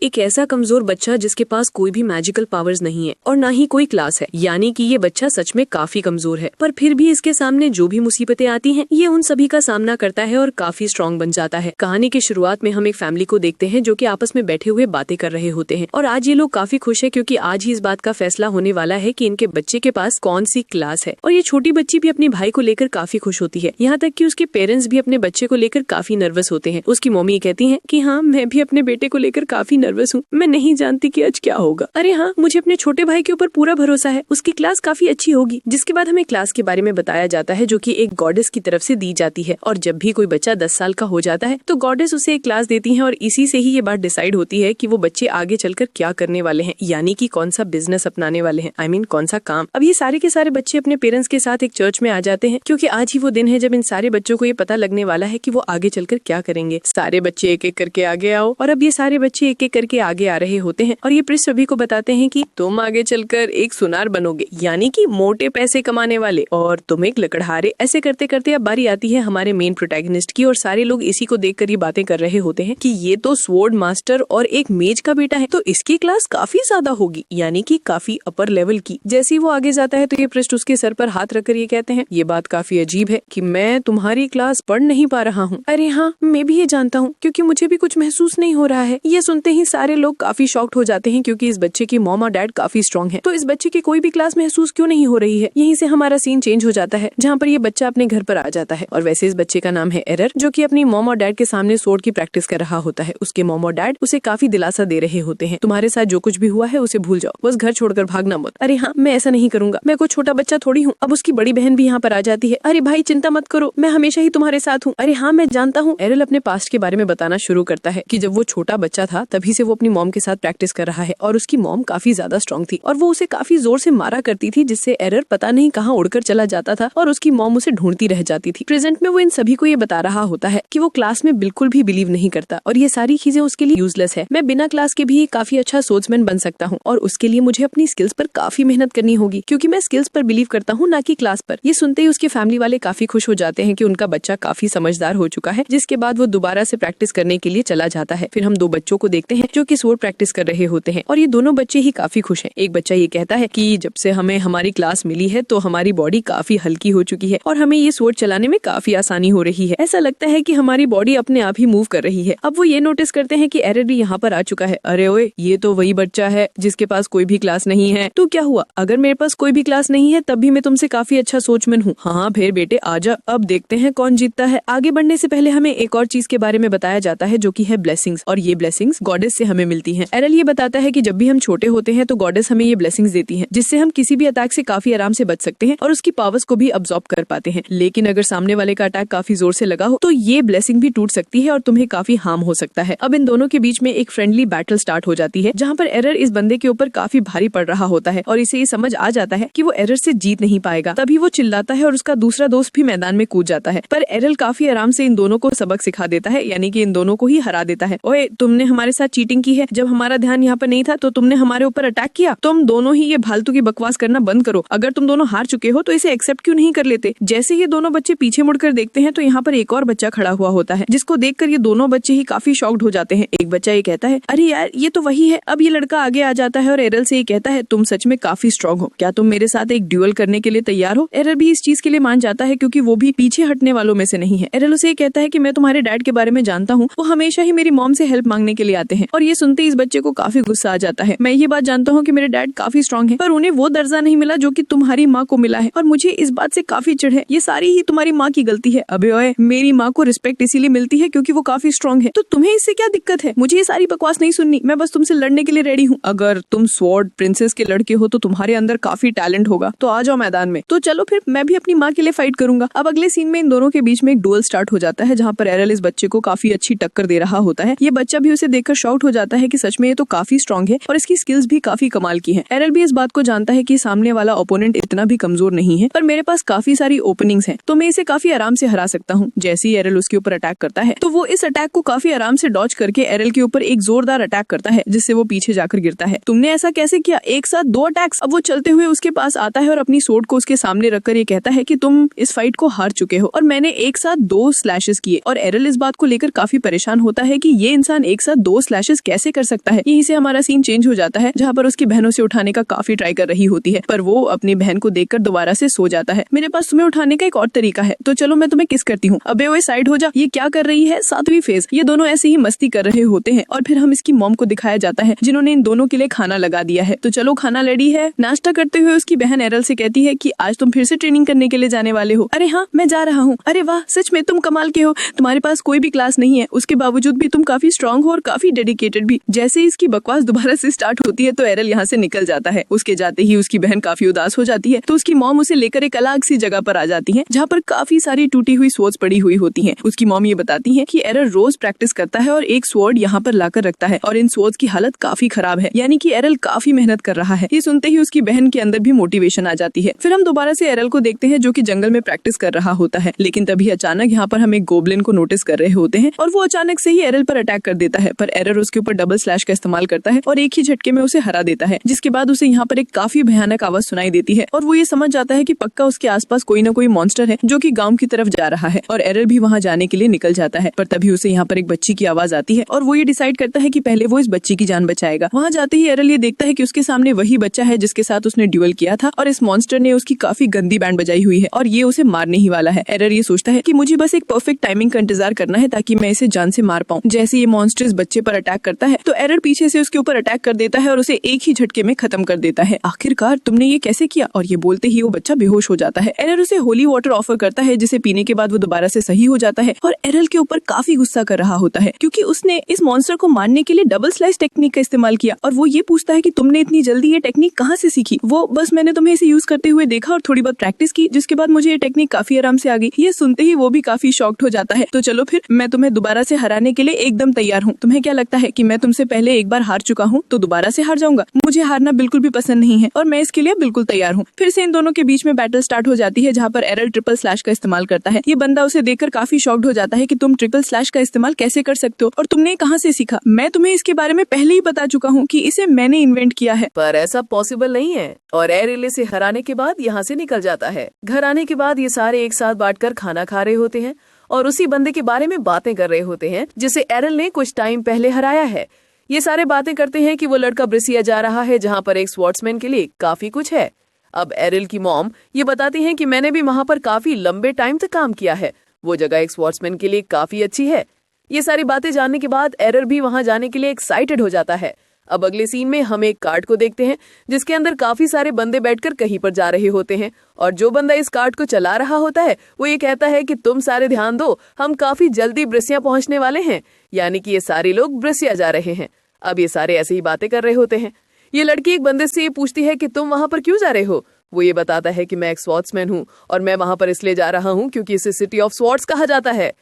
एक ऐसा कमजोर बच्चा जिसके पास कोई भी मैजिकल पावर्स नहीं है और ना ही कोई क्लास है, यानी कि ये बच्चा सच में काफी कमजोर है, पर फिर भी इसके सामने जो भी मुसीबतें आती हैं ये उन सभी का सामना करता है और काफी स्ट्रांग बन जाता है। कहानी की शुरुआत में हम एक फैमिली को देखते हैं जो कि आपस में बैठे हुए बातें कर रहे होते हैं और आज ये लोग काफी खुश है क्योंकि आज ही इस बात का फैसला होने वाला है कि इनके बच्चे के पास कौन सी क्लास है। और ये छोटी बच्ची भी अपने भाई को लेकर काफी खुश होती है, यहाँ तक कि उसके पेरेंट्स भी अपने बच्चे को लेकर काफी नर्वस होते हैं। उसकी मम्मी कहती है कि हाँ, मैं भी अपने बेटे को लेकर काफी नर्वस हूँ, मैं नहीं जानती कि आज क्या होगा। अरे हाँ, मुझे अपने छोटे भाई के ऊपर पूरा भरोसा है, उसकी क्लास काफी अच्छी होगी। जिसके बाद हमें क्लास के बारे में बताया जाता है जो कि एक गॉडेस की तरफ से दी जाती है और जब भी कोई बच्चा 10 साल का हो जाता है तो गॉडेस उसे एक क्लास देती है और इसी से ही ये बात डिसाइड होती है कि वो बच्चे आगे चलकर क्या करने वाले हैं, यानी कि कौन सा बिजनेस अपनाने वाले हैं, आई मीन कौन सा काम। अब ये सारे के सारे बच्चे अपने पेरेंट्स के साथ एक चर्च में आ जाते हैं क्योंकि आज ही वो दिन है जब इन सारे बच्चों को ये पता लगने वाला है कि वो आगे चलकर क्या करेंगे। सारे बच्चे एक एक करके आगे आओ और अब ये सारे बच्चे एक एक करके आगे आ रहे होते हैं और ये प्रिंस सभी को बताते हैं कि तुम आगे चलकर एक सुनार बनोगे, यानी कि मोटे पैसे कमाने वाले, और तुम एक लकड़हारे। ऐसे करते करते अब बारी आती है हमारे मेन प्रोटैगनिस्ट की और सारे लोग इसी को देखकर ये बातें कर रहे होते हैं कि ये तो स्वॉर्ड मास्टर और एक मेज का बेटा है, तो इसकी क्लास काफी ज्यादा होगी, यानी कि काफी अपर लेवल की। जैसे ही वो आगे जाता है तो ये पृष्ठ उसके सर पर हाथ रखकर ये कहते हैं, ये बात काफी अजीब है कि मैं तुम्हारी क्लास पढ़ नहीं पा रहा हूँ। अरे हाँ, मैं भी ये जानता हूँ क्योंकि मुझे भी कुछ महसूस नहीं हो रहा है। ये सुनते ही सारे लोग काफी शॉक्ड हो जाते हैं क्योंकि इस बच्चे की मॉम और डैड काफी स्ट्रांग है, तो इस बच्चे की कोई भी क्लास महसूस क्यों नहीं हो रही है। यहीं से हमारा सीन चेंज हो जाता है जहाँ पर ये बच्चा अपने घर पर आ जाता है और वैसे इस बच्चे का नाम है एरर, जो कि अपनी मॉम और डैड के सामने स्वॉर्ड की प्रैक्टिस कर रहा होता है। उसके मॉम और डैड उसे काफी दिलासा दे रहे होते हैं, तुम्हारे साथ जो कुछ भी हुआ है उसे भूल जाओ, बस घर छोड़कर भागना मत। अरे हाँ, मैं ऐसा नहीं करूंगा, मैं कोई छोटा बच्चा थोड़ी हूँ। अब उसकी बड़ी बहन भी यहाँ पर आ जाती है, अरे भाई चिंता मत करो, मैं हमेशा ही तुम्हारे साथ हूँ। अरे हाँ, मैं जानता हूँ। एरल अपने पास्ट के बारे में बताना शुरू करता है कि जब वो छोटा बच्चा था तभी से वो अपनी मॉम के साथ प्रैक्टिस कर रहा है और उसकी मॉम काफी ज्यादा स्ट्रांग थी और वो उसे काफी जोर से मारा करती थी, जिससे एरर पता नहीं कहाँ उड़कर चला जाता था और उसकी मॉम उसे ढूंढती रह जाती थी। प्रेजेंट में वो इन सभी को ये बता रहा होता है कि वो क्लास में बिल्कुल भी बिलीव नहीं करता और ये सारी चीजें उसके लिए यूजलेस है। मैं बिना क्लास के भी काफी अच्छा सोर्समैन बन सकता हूँ और उसके लिए मुझे अपनी स्किल्स पर काफी मेहनत करनी होगी क्योंकि मैं स्किल्स पर बिलीव करता हूँ, ना कि क्लास पर। ये सुनते ही उसके फैमिली वाले काफी खुश हो जाते हैं कि उनका बच्चा काफी समझदार हो चुका है, जिसके बाद वो दोबारा से प्रैक्टिस करने के लिए चला जाता है। फिर हम दो बच्चों को देखते हैं जो कि स्वॉर्ड प्रैक्टिस कर रहे होते हैं और ये दोनों बच्चे ही काफी खुश हैं। एक बच्चा ये कहता है कि जब से हमें हमारी क्लास मिली है तो हमारी बॉडी काफी हल्की हो चुकी है और हमें ये स्वॉर्ड चलाने में काफी आसानी हो रही है। ऐसा लगता है कि हमारी बॉडी अपने आप ही मूव कर रही है। अब वो ये नोटिस करते हैं कि एरर भी यहाँ पर आ चुका है। अरे ओए, ये तो वही बच्चा है जिसके पास कोई भी क्लास नहीं है। तो क्या हुआ, अगर मेरे पास कोई भी क्लास नहीं है तब भी मैं तुमसे काफी अच्छा सोचमैन हूँ। हाँ फिर बेटे आजा, अब देखते हैं कौन जीतता है। आगे बढ़ने से पहले हमें एक और चीज के बारे में बताया जाता है जो कि है ब्लेसिंग्स, और ये ब्लेसिंग्स गॉडेस से हमें मिलती हैं। एरल ये बताता है कि जब भी हम छोटे होते हैं तो गॉडेस हमें ये ब्लेसिंग्स देती हैं जिससे हम किसी भी अटैक से काफी आराम से बच सकते हैं और उसकी पावर्स को भी अब्सॉर्ब कर पाते हैं। लेकिन अगर सामने वाले का अटैक काफी जोर से लगा हो तो ये ब्लेसिंग भी टूट सकती है और तुम्हें काफी हार्म हो सकता है। अब इन दोनों के बीच में एक फ्रेंडली बैटल स्टार्ट हो जाती है जहाँ पर एरर इस बंदे के ऊपर काफी भारी पड़ रहा होता है और इसे ये समझ आ जाता है कि वो एरर से जीत नहीं पाएगा। तभी वो चिल्लाता है और उसका दूसरा दोस्त भी मैदान में कूद जाता है, पर एरल काफी आराम से इन दोनों को सबक सिखा देता है, यानी कि इन दोनों को ही हरा देता है। ओए, तुमने हमारे साथ चीटिंग की है, जब हमारा ध्यान यहाँ पर नहीं था तो तुमने हमारे ऊपर अटैक किया। तुम दोनों ही ये फालतू की बकवास करना बंद करो। अगर तुम दोनों हार चुके हो तो इसे एक्सेप्ट क्यों नहीं कर लेते। जैसे ये दोनों बच्चे पीछे मुड़कर देखते हैं तो यहाँ पर एक और बच्चा खड़ा हुआ होता है जिसको देखकर ये दोनों बच्चे ही काफी शॉक्ड हो जाते हैं। एक बच्चा ये कहता है, अरे यार ये तो वही है। अब ये लड़का आगे आ जाता है और एरल से ये कहता है, तुम सच में काफी स्ट्रांग हो, क्या तुम मेरे साथ एक ड्यूअल करने के लिए तैयार हो। एरल भी इस चीज के लिए मान जाता है क्योंकि वो भी पीछे हटने वालों में से नहीं है। एरल उसे कहता है कि मैं तुम्हारे डैड के बारे में जानता हूँ, वो हमेशा ही मेरी मॉम से हेल्प मांगने के लिए आते हैं। और ये सुनते इस बच्चे को काफी गुस्सा आ जाता है। मैं ये बात जानता हूँ कि मेरे डैड काफी स्ट्रांग है, पर उन्हें वो दर्जा नहीं मिला जो कि तुम्हारी माँ को मिला है और मुझे इस बात से काफी चिढ़ है। ये सारी ही तुम्हारी माँ की गलती है। अबे ओए, मेरी माँ को रिस्पेक्ट इसीलिए मिलती है क्योंकि वो काफी स्ट्रांग है, तो तुम्हें इससे क्या दिक्कत है। मुझे ये सारी बकवास नहीं सुननी, मैं बस तुमसे लड़ने के लिए रेडी हूँ। अगर तुम स्वॉर्ड प्रिंसेस के लड़के हो तो तुम्हारे अंदर काफी टैलेंट होगा, तो आ जाओ मैदान में। तो चलो फिर मैं भी अपनी माँ के लिए फाइट करूंगा। अब अगले सीन में इन दोनों के बीच में एक डुएल स्टार्ट हो जाता है जहाँ पर एरल इस बच्चे को काफी अच्छी टक्कर दे रहा होता है। ये बच्चा भी उसे देखकर शॉक्ड हो जाता है कि सच में ये तो काफी स्ट्रांग है और इसकी स्किल्स भी काफी कमाल की हैं। एरल भी इस बात को जानता है कि सामने वाला ओपोनेंट इतना भी कमजोर नहीं है, पर मेरे पास काफी सारी ओपनिंग्स हैं तो मैं इसे काफी आराम से हरा सकता हूँ। जैसे ही एरल उसके ऊपर अटैक करता है तो वो इस अटैक को काफी आराम से डॉज करके एरल के ऊपर एक जोरदार अटैक करता है जिससे वो पीछे जाकर गिरता है। तुमने ऐसा कैसे किया, एक साथ 2 अटैक्स। अब वो चलते हुए उसके पास आता है और अपनी सोर्ड को उसके सामने रखकर ये कहता है कि तुम इस फाइट को हार चुके हो और मैंने एक साथ 2 स्लैशेस किए। और एरल इस बात को लेकर काफी परेशान होता है कि ये इंसान एक साथ 2 स्लैशेस कॉन्शियस कैसे कर सकता है। यहीं से हमारा सीन चेंज हो जाता है, जहाँ पर उसकी बहनों से उठाने का काफी ट्राई कर रही होती है, पर वो अपनी बहन को देखकर दोबारा से सो जाता है। मेरे पास तुम्हें उठाने का एक और तरीका है, तो चलो मैं तुम्हें किस करती हूँ। अबे ओए साइड हो जा। ये क्या कर रही है? 7वीं फेज। ये दोनों ऐसे ही मस्ती कर रहे होते हैं और फिर हम इसकी मॉम को दिखाया जाता है, जिन्होंने इन दोनों के लिए खाना लगा दिया है। तो चलो खाना रेडी है। नाश्ता करते हुए उसकी बहन एरल से कहती है कि आज तुम फिर से ट्रेनिंग करने के लिए जाने वाले हो। अरे हाँ, मैं जा रहा हूँ। अरे वाह, सच में तुम कमाल के हो। तुम्हारे पास कोई भी क्लास नहीं है, उसके बावजूद भी तुम काफी स्ट्रांग हो और काफी डेडिकेटेड भी। जैसे ही इसकी बकवास दोबारा से स्टार्ट होती है तो एरल यहाँ से निकल जाता है। उसके जाते ही उसकी बहन काफी उदास हो जाती है, तो उसकी मॉम उसे लेकर एक अलग सी जगह पर आ जाती है, जहाँ पर काफी सारी टूटी हुई स्वॉर्ड्स पड़ी हुई होती हैं। उसकी मॉम ये बताती है कि एरल रोज प्रैक्टिस करता है और एक स्वॉर्ड यहाँ पर लाकर रखता है और इन स्वॉर्ड्स की हालत काफी खराब है, यानी कि एरल काफी मेहनत कर रहा है। ये सुनते ही उसकी बहन के अंदर भी मोटिवेशन आ जाती है। फिर हम दोबारा से एरल को देखते हैं, जो कि जंगल में प्रैक्टिस कर रहा होता है, लेकिन तभी अचानक यहाँ पर हम एक गोब्लिन को नोटिस कर रहे होते हैं और वो अचानक से ही एरल पर अटैक कर देता है, पर एरल उसके ऊपर डबल स्लैश का इस्तेमाल करता है और एक ही झटके में उसे हरा देता है। जिसके बाद उसे यहाँ पर एक काफी भयानक आवाज सुनाई देती है और वो ये समझ जाता है कि पक्का उसके आसपास कोई ना कोई मॉन्स्टर है जो कि गांव की तरफ जा रहा है, और एरल भी वहाँ जाने के लिए निकल जाता है। पर तभी उसे यहाँ पर एक बच्ची की आवाज आती है और वो ये डिसाइड करता है कि पहले वो इस बच्ची की जान बचाएगा। वहाँ जाते ही एरल ये देखता है कि उसके सामने वही बच्चा है जिसके साथ उसने ड्यूल किया था और इस मॉन्स्टर ने उसकी काफी गंदी बैंड बजाई हुई है और ये उसे मारने ही वाला है। एरल ये सोचता है कि मुझे बस एक परफेक्ट टाइमिंग का इंतजार करना है ताकि मैं इसे जान से मार पाऊं। जैसे ये मॉन्स्टर इस बच्चे पर अटैक करता है तो एरल पीछे से उसके ऊपर अटैक कर देता है और उसे एक ही झटके में खत्म कर देता है। आखिरकार तुमने ये कैसे किया? और ये बोलते ही वो बच्चा बेहोश हो जाता है। एरल उसे होली वाटर ऑफर करता है, जिसे पीने के बाद वो दोबारा से सही हो जाता है और एरल के ऊपर काफी गुस्सा कर रहा होता है क्योंकि उसने इस मॉन्स्टर को मारने के लिए डबल स्लाइस टेक्निक का इस्तेमाल किया। और वो ये पूछता है कि तुमने इतनी जल्दी ये टेक्निक कहाँ से सीखी? वो बस मैंने तुम्हें इसे यूज करते हुए देखा और थोड़ी बहुत प्रैक्टिस की, जिसके बाद मुझे ये टेक्निक काफी आराम से आ गई। ये सुनते ही वो भी काफी शॉक्ड हो जाता है। तो चलो फिर, मैं तुम्हें दोबारा से हराने के लिए एकदम तैयार हूँ। तुम्हें क्या लगता है कि मैं तुमसे पहले एक बार हार चुका हूँ तो दोबारा से हार जाऊंगा? मुझे हारना बिल्कुल भी पसंद नहीं है और मैं इसके लिए बिल्कुल तैयार हूँ। फिर से इन दोनों के बीच में बैटल स्टार्ट हो जाती है, जहाँ पर एरल ट्रिपल स्लैश का इस्तेमाल करता है। ये बंदा उसे देखकर काफी शॉक्ड हो जाता है कि तुम ट्रिपल स्लैश का इस्तेमाल कैसे कर सकते हो और तुमने कहाँ से सीखा? मैं तुम्हें इसके बारे में पहले ही बता चुका हूँ कि इसे मैंने इन्वेंट किया है। पर ऐसा पॉसिबल नहीं है और एरल इसे हराने के बाद यहाँ से निकल जाता है। घर आने के बाद ये सारे एक साथ बांटकर खाना खा रहे होते हैं और उसी बंदे के बारे में बातें कर रहे होते हैं जिसे एरल ने कुछ टाइम पहले हराया है। ये सारे बातें करते हैं कि वो लड़का ब्रिसिया जा रहा है, जहाँ पर एक स्वॉर्ड्समैन के लिए काफी कुछ है। अब एरल की मॉम ये बताती हैं कि मैंने भी वहाँ पर काफी लंबे टाइम तक काम किया है, वो जगह एक स्वॉर्ड्समैन के लिए काफी अच्छी है। ये सारी बातें जानने के बाद एरल भी वहाँ जाने के लिए एक्साइटेड हो जाता है। अब अगले सीन में हम एक कार्ट को देखते हैं जिसके अंदर काफी सारे बंदे बैठकर कहीं पर जा रहे होते हैं और जो बंदा इस कार्ट को चला रहा होता है वो ये कहता है कि तुम सारे ध्यान दो, हम काफी जल्दी ब्रिसिया पहुंचने वाले हैं। यानी कि ये सारे लोग ब्रिसिया जा रहे हैं। अब ये सारे ऐसे ही बातें कर रहे होते हैं। ये लड़की एक बंदे से ये पूछती है कि तुम वहां पर क्यों जा रहे हो? वो ये बताता है कि मैं एक स्वॉर्ड्समैन हूँ और मैं वहां पर इसलिए जा रहा हूँ क्योंकि इसे सिटी ऑफ स्वॉर्ड्स कहा जाता है,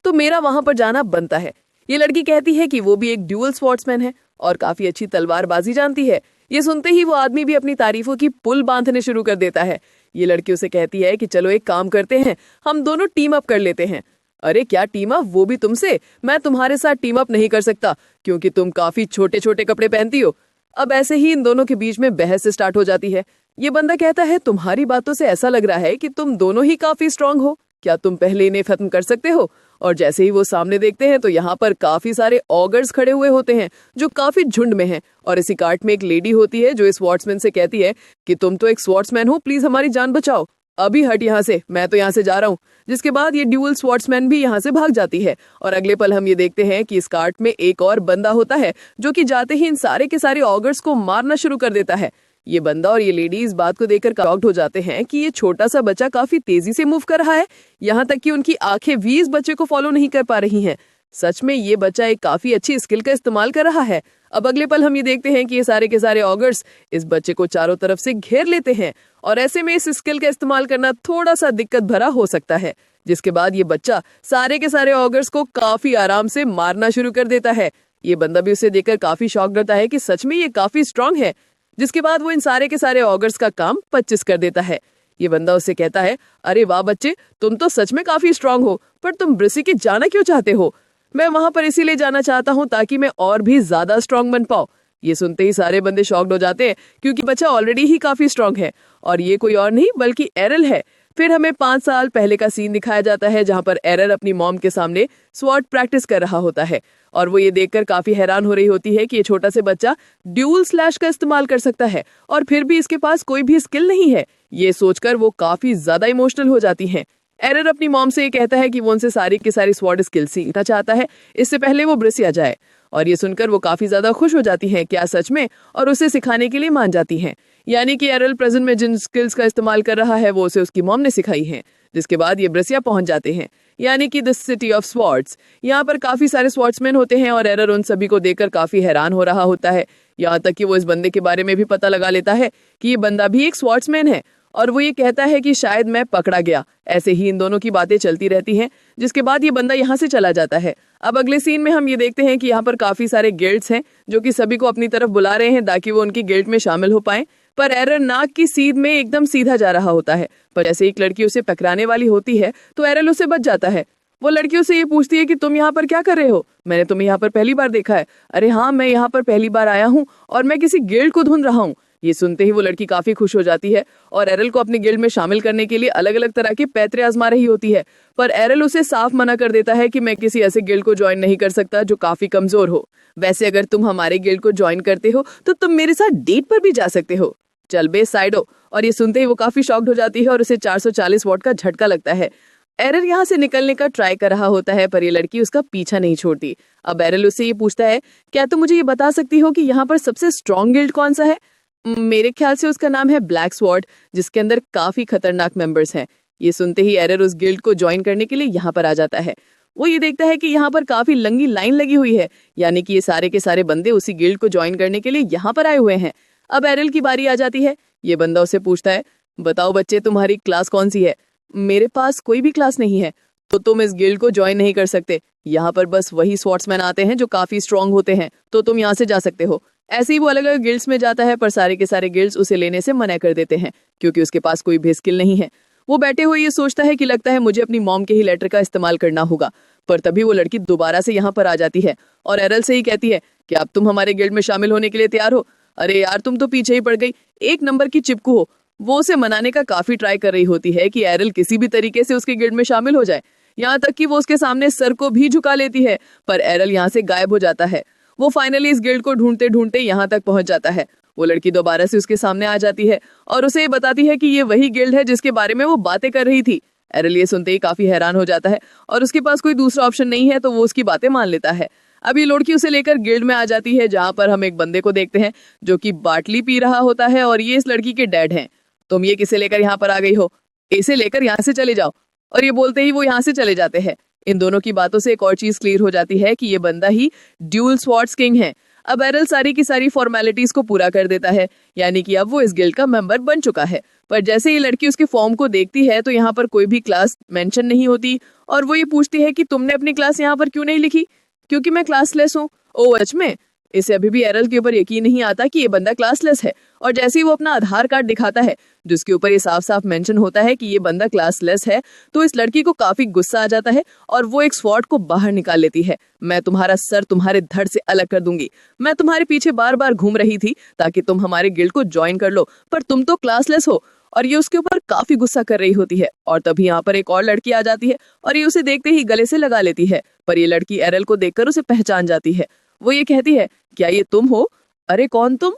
तो मेरा वहां पर जाना बनता है। ये लड़की कहती है कि वो भी एक ड्यूअल स्वॉर्ड्समैन है और काफी अच्छी तलवारबाजी जानती है। ये सुनते ही वो आदमी भी अपनी तारीफों की पुल बांधने शुरू कर देता है। ये लड़की उसे कहती है कि चलो एक काम करते हैं, हम दोनों टीम अप कर लेते हैं। अरे क्या टीम अप, वो भी तुमसे? मैं तुम्हारे साथ टीम अप नहीं कर सकता क्योंकि तुम काफी छोटे छोटे कपड़े पहनती हो। अब ऐसे ही इन दोनों के बीच में बहस स्टार्ट हो जाती है। ये बंदा कहता है तुम्हारी बातों से ऐसा लग रहा है कि तुम दोनों ही काफी स्ट्रांग हो, क्या तुम पहले इन्हें खत्म कर सकते हो? और जैसे ही वो सामने देखते हैं तो यहाँ पर काफी सारे ऑगर्स खड़े हुए होते हैं जो काफी झुंड में हैं और इसी कार्ट में एक लेडी होती है जो इस स्वॉर्ड्समैन से कहती है कि तुम तो एक स्वॉर्ड्समैन हो, प्लीज हमारी जान बचाओ, अभी हट यहाँ से, मैं तो यहाँ से जा रहा हूँ। जिसके बाद ये ड्यूअल स्वॉर्ड्समैन भी यहाँ से भाग जाती है और अगले पल हम ये देखते हैं कि इस कार्ट में एक और बंदा होता है जो कि जाते ही इन सारे के सारे ऑगर्स को मारना शुरू कर देता है। ये बंदा और ये लेडी इस बात को देखकर शॉक्ड हो जाते हैं कि ये छोटा सा बच्चा काफी तेजी से मूव कर रहा है, यहाँ तक कि उनकी आंखें भी इस बच्चे को फॉलो नहीं कर पा रही हैं। सच में ये बच्चा एक काफी अच्छी स्किल का इस्तेमाल कर रहा है। अब अगले पल हम ये देखते हैं कि ये सारे के सारे ऑगर्स इस बच्चे को चारों तरफ से घेर लेते हैं और ऐसे में इस स्किल का इस्तेमाल करना थोड़ा सा दिक्कत भरा हो सकता है। जिसके बाद ये बच्चा सारे के सारे ऑगर्स को काफी आराम से मारना शुरू कर देता है। ये बंदा भी उसे देखकर काफी शॉक्ड रहता है कि सच में ये काफी स्ट्रांग है। जिसके बाद वो इन सारे के सारे ऑगर्स का काम 25 कर देता है। ये बंदा उससे कहता है, अरे वाह बच्चे, तुम तो सच में काफी स्ट्रांग हो, पर तुम ब्रिसिया जाना क्यों चाहते हो? मैं वहां पर इसीलिए जाना चाहता हूँ ताकि मैं और भी ज्यादा स्ट्रांग बन पाऊँ। ये सुनते ही सारे बंदे शॉक्ड हो जाते हैं क्योंकि बच्चा ऑलरेडी ही काफी स्ट्रांग है और ये कोई और नहीं बल्कि एरल है। फिर हमें 5 साल पहले का सीन दिखाया जाता है जहां पर एरर अपनी मॉम के सामने स्वॉर्ड प्रैक्टिस कर रहा होता है और वो ये देखकर काफी हैरान हो रही होती है कि ये छोटा से बच्चा ड्यूल स्लैश का इस्तेमाल कर सकता है और फिर भी इसके पास कोई भी स्किल नहीं है। ये सोचकर वो काफी ज्यादा इमोशनल हो जाती हैं। एरर अपनी मॉम से ये कहता है कि वो उनसे सारी की सारी स्वॉर्ड स्किल सीखना चाहता है इससे पहले वो ब्रिसिया जाए और ये सुनकर वो काफी ज्यादा खुश हो जाती हैं क्या सच में, और उसे सिखाने के लिए मान जाती हैं। यानी कि एरल प्रेजेंट में जिन स्किल्स का इस्तेमाल कर रहा है वो उसे उसकी मॉम ने सिखाई हैं। जिसके बाद ये ब्रिसिया पहुंच जाते हैं यानी कि द सिटी ऑफ स्वॉर्ड्स। यहाँ पर काफी सारे स्वॉर्ड्समैन होते हैं और एरर उन सभी को देखकर काफी हैरान हो रहा होता है। यहाँ तक कि वो इस बंदे के बारे में भी पता लगा लेता है कि ये बंदा भी एक स्वॉर्ड्समैन है और वो ये कहता है कि शायद मैं पकड़ा गया। ऐसे ही इन दोनों की बातें चलती रहती हैं जिसके बाद ये बंदा यहाँ से चला जाता है। अब अगले सीन में हम ये देखते हैं कि यहाँ पर काफी सारे गिल्ड्स हैं जो कि सभी को अपनी तरफ बुला रहे हैं ताकि वो उनकी गिल्ड में शामिल हो पाए, पर एरर नाक की सीध में एकदम सीधा जा रहा होता है। पर जैसे एक लड़की उसे पकड़ाने वाली होती है तो एरल उसे बच जाता है। वो लड़की उसे ये पूछती है कि तुम यहाँ पर क्या कर रहे हो, मैंने तुम्हें यहाँ पर पहली बार देखा है। अरे हाँ, मैं यहाँ पर पहली बार आया हूँ और मैं किसी गिल्ड को ढूंढ रहा हूँ। ये सुनते ही वो लड़की काफी खुश हो जाती है और एरल को अपनी गिल्ड में शामिल करने के लिए अलग अलग तरह के पैतरे आजमा रही होती है, पर एरल उसे साफ मना कर देता है कि मैं किसी ऐसे गिल्ड को ज्वाइन नहीं कर सकता जो काफी कमजोर हो। वैसे अगर तुम हमारे गिल्ड को ज्वाइन करते हो तो तुम मेरे साथ डेट पर भी जा सकते हो, चल बे साइडो। और ये सुनते ही वो काफी शॉक्ड हो जाती है और उसे 440 वॉट का झटका लगता है। एरल यहाँ से निकलने का ट्राई कर रहा होता है पर ये लड़की उसका पीछा नहीं छोड़ती। अब एरल उससे ये पूछता है, क्या तुम मुझे ये बता सकती हो कि यहाँ पर सबसे स्ट्रॉन्ग गिल्ड कौन सा है? मेरे ख्याल से उसका नाम है ब्लैक स्वॉर्ड, जिसके अंदर काफी खतरनाक मेंबर्स हैं। ये सुनते ही एरर उस गिल्ड को ज्वाइन करने के लिए यहाँ पर आ जाता है। वो ये देखता है कि यहाँ पर काफी लंबी लाइन लगी हुई है, यानी कि ये सारे के सारे बंदे उसी गिल्ड को ज्वाइन करने के लिए यहाँ पर आए हुए हैं। अब एरल की बारी आ जाती है। ये बंदा उसे पूछता है, बताओ बच्चे तुम्हारी क्लास कौन सी है? मेरे पास कोई भी क्लास नहीं है। तो तुम इस गिल्ड को ज्वाइन नहीं कर सकते, यहाँ पर बस वही स्वॉर्ड्समैन आते हैं जो काफी स्ट्रांग होते हैं, तो तुम यहाँ से जा सकते हो। ऐसे ही वो अलग अलग गिल्ड्स में जाता है पर सारे के सारे गिल्ड्स उसे लेने से मना कर देते हैं क्योंकि उसके पास कोई भी स्किल नहीं है। वो बैठे हुए ये सोचता है कि लगता है मुझे अपनी मॉम के ही लेटर का इस्तेमाल करना होगा, पर तभी वो लड़की दोबारा से यहाँ पर आ जाती है और एरल से ही कहती है कि अब तुम हमारे गिल्ड में शामिल होने के लिए तैयार हो? अरे यार, तुम तो पीछे ही पड़ गई, एक नंबर की चिपकू हो। वो उसे मनाने का काफी ट्राई कर रही होती है कि एरल किसी भी तरीके से उसके गिल्ड में शामिल हो जाए, यहाँ तक कि वो उसके सामने सर को भी झुका लेती है, पर एरल यहाँ से गायब हो जाता है। वो फाइनली इस गिल्ड को ढूंढते ढूंढते यहाँ तक पहुंच जाता है। वो लड़की दोबारा से उसके सामने आ जाती है और उसे ये बताती है कि ये वही गिल्ड है जिसके बारे में वो बातें कर रही थी। एरल ये सुनते ही काफी हैरान हो जाता है और उसके पास कोई दूसरा ऑप्शन नहीं है तो वो उसकी बातें मान लेता है। अब ये लड़की उसे लेकर गिल्ड में आ जाती है जहाँ पर हम एक बंदे को देखते हैं जो कि बाटली पी रहा होता है और ये इस लड़की के डैड हैं। तुम ये किसे लेकर यहाँ पर आ गई हो? इसे लेकर यहाँ से चले जाओ। और ये बोलते ही वो यहाँ से चले जाते हैं। इन दोनों की बातों से एक और चीज क्लियर हो जाती है कि ये बंदा ही ड्यूल स्वॉर्ड्स किंग है। अब एरल सारी की सारी फॉर्मेलिटीज को पूरा कर देता है, यानी कि अब वो इस गिल्ड का मेंबर बन चुका है। पर जैसे ये लड़की उसके फॉर्म को देखती है तो यहाँ पर कोई भी क्लास मेंशन नहीं होती और वो ये पूछती है कि तुमने अपनी क्लास यहाँ पर क्यों नहीं लिखी? क्योंकि मैं क्लासलेस हूँ। ओह सच में? इसे अभी भी एरल के ऊपर यकीन नहीं आता कि ये बंदा क्लासलेस है और जैसे ही वो अपना आधार कार्ड दिखाता है जिसके ऊपर ये साफ साफ मेंशन होता है कि ये बंदा क्लासलेस है, तो इस लड़की को काफी गुस्सा आ जाता है और वो एक स्वॉर्ड को बाहर निकाल लेती है। मैं तुम्हारा सर तुम्हारे धड़ से अलग कर दूंगी। मैं तुम्हारे पीछे बार बार घूम रही थी ताकि तुम हमारे गिल्ड को ज्वाइन कर लो, पर तुम तो क्लासलेस हो। और ये उसके ऊपर काफी गुस्सा कर रही होती है और तभी यहाँ पर एक और लड़की आ जाती है और ये उसे देखते ही गले से लगा लेती है, पर ये लड़की एरल को देखकर उसे पहचान जाती है। वो ये कहती है, क्या ये तुम हो? अरे कौन तुम?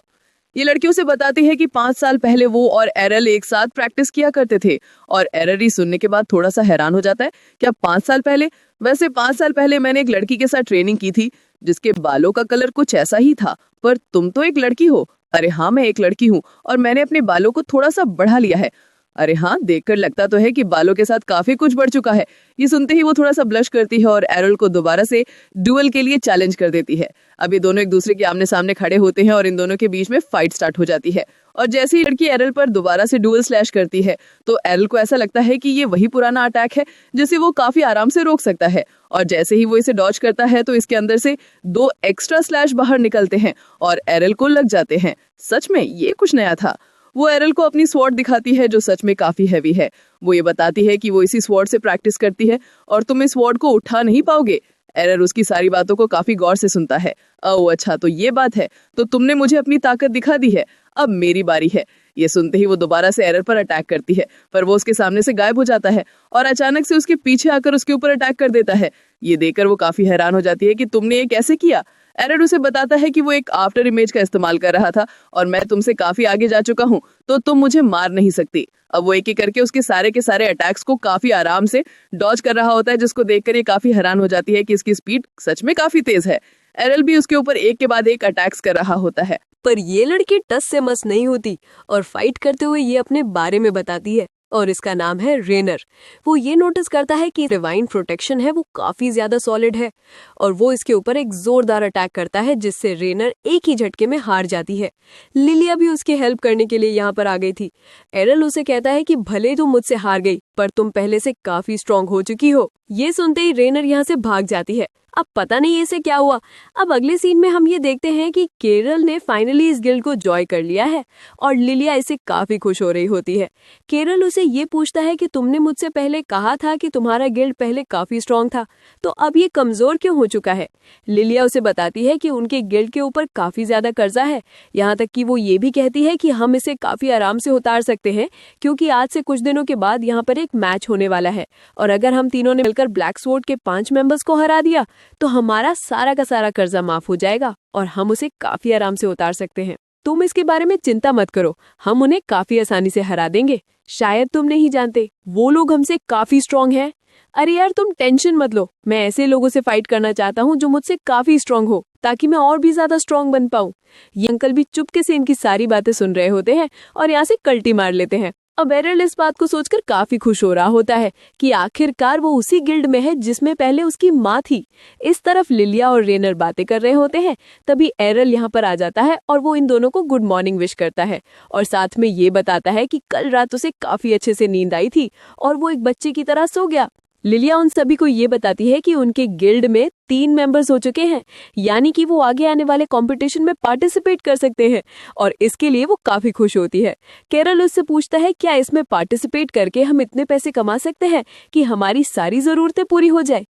ये लड़की उसे बताती है कि 5 साल पहले वो और एरल एक साथ प्रैक्टिस किया करते थे और एरल ही सुनने के बाद थोड़ा सा हैरान हो जाता है। क्या 5 साल पहले? वैसे 5 साल पहले मैंने एक लड़की के साथ ट्रेनिंग की थी जिसके बालों का कलर कुछ ऐसा ही था, पर तुम तो एक लड़की हो। अरे हाँ, मैं एक लड़की हूँ और मैंने अपने बालों को थोड़ा सा बढ़ा लिया है। अरे हाँ, देखकर लगता तो है कि बालों के साथ काफी कुछ बढ़ चुका है। ये सुनते ही वो थोड़ा सा ब्लश करती है और एरल को दोबारा से डुअल के लिए चैलेंज कर देती है। अब ये दोनों एक दूसरे के आमने सामने खड़े होते हैं और इन दोनों के बीच में फाइट स्टार्ट हो जाती है और जैसे ही लड़की एरल पर दोबारा से डुअल स्लैश करती है तो एरल को ऐसा लगता है कि ये वही पुराना अटैक है जिसे वो काफी आराम से रोक सकता है और जैसे ही वो इसे डॉज करता है तो इसके अंदर से 2 एक्स्ट्रा स्लैश बाहर निकलते हैं और एरल को लग जाते हैं। सच में ये कुछ नया था। वो एरल को अपनी स्वॉर्ड दिखाती है जो सच में काफी हैवी है। वो ये बताती है कि वो इसी स्वॉर्ड से प्रैक्टिस करती है और तुम इस स्वॉर्ड को उठा नहीं पाओगे। एरर उसकी सारी बातों को काफी गौर से सुनता है। ओह अच्छा, तो ये बात है, तो तुमने मुझे अपनी ताकत दिखा दी है, अब मेरी बारी है। ये सुनते ही वो दोबारा से एरर पर अटैक करती है, पर वो उसके सामने से गायब हो जाता है और अचानक से उसके पीछे आकर उसके ऊपर अटैक कर देता है। ये देखकर वो काफी हैरान हो जाती है कि तुमने ये कैसे किया। एरर उसे बताता है कि वो एक आफ्टर इमेज का इस्तेमाल कर रहा था और मैं तुमसे काफी आगे जा चुका हूँ, तो तुम मुझे मार नहीं सकती। अब वो एक एक करके उसके सारे के सारे अटैक्स को काफी आराम से डॉज कर रहा होता है, जिसको देखकर ये काफी हैरान हो जाती है कि इसकी स्पीड सच में काफी तेज है। एरल भी उसके ऊपर एक के बाद एक अटैक्स कर रहा होता है। पर ये लड़की टस से मस नहीं होती और फाइट करते हुए ये अपने बारे में बताती है और इसका नाम है रेनर। वो ये नोटिस करता है कि डिवाइन प्रोटेक्शन है वो काफी ज्यादा सॉलिड है और वो इसके ऊपर एक जोरदार अटैक करता है, जिससे रेनर एक ही झटके में हार जाती है। लिलिया भी उसकी हेल्प करने के लिए यहाँ पर आ गई थी। एरल उसे कहता है कि भले तुम मुझसे हार गई, पर तुम पहले से काफी स्ट्रांग हो चुकी हो। ये सुनते ही रेनर यहाँ से भाग जाती है। अब पता नहीं इसे क्या हुआ। अब अगले सीन में हम ये देखते हैं कि केरल ने फाइनली इस गिल्ड को जॉय कर लिया है और लिलिया इसे काफी खुश हो रही होती है। केरल उसे ये पूछता है कि तुमने मुझसे पहले कहा था कि तुम्हारा गिल्ड पहले काफी स्ट्रांग था, तो अब ये कमजोर क्यों हो चुका है। लिलिया उसे बताती है कि उनके गिल्ड के ऊपर काफी ज्यादा कर्जा है, यहाँ तक कि वो ये भी कहती है कि हम इसे काफी आराम से उतार सकते हैं, क्योंकि आज से कुछ दिनों के बाद यहाँ पर एक मैच होने वाला है और अगर हम तीनों ने मिलकर ब्लैक स्वॉर्ड के 5 मेंबर्स को हरा दिया तो हमारा सारा का सारा कर्जा माफ हो जाएगा और हम उसे काफी आराम से उतार सकते हैं। तुम इसके बारे में चिंता मत करो, हम उन्हें काफी आसानी से हरा देंगे। शायद तुम नहीं जानते, वो लोग हमसे काफी स्ट्रांग हैं। अरे यार तुम टेंशन मत लो, मैं ऐसे लोगों से फाइट करना चाहता हूँ जो मुझसे काफी स्ट्रांग हो, ताकि मैं और भी ज्यादा स्ट्रांग बन पाऊँ। ये अंकल भी चुपके से इनकी सारी बातें सुन रहे होते हैं और यहाँ से कल्टी मार लेते हैं। अब एरल इस बात को सोचकर काफी खुश हो रहा होता है कि आखिरकार वो उसी गिल्ड में है जिसमें पहले उसकी माँ थी। इस तरफ लिलिया और रेनर बातें कर रहे होते हैं, तभी एरल यहाँ पर आ जाता है और वो इन दोनों को गुड मॉर्निंग विश करता है और साथ में ये बताता है कि कल रात उसे काफी अच्छे से नींद आई थी और वो एक बच्चे की तरह सो गया। लिलिया उन सभी को ये बताती है कि उनके गिल्ड में 3 मेंबर्स हो चुके हैं, यानी कि वो आगे आने वाले कंपटीशन में पार्टिसिपेट कर सकते हैं और इसके लिए वो काफी खुश होती है। केरल उससे पूछता है क्या इसमें पार्टिसिपेट करके हम इतने पैसे कमा सकते हैं कि हमारी सारी जरूरतें पूरी हो जाए।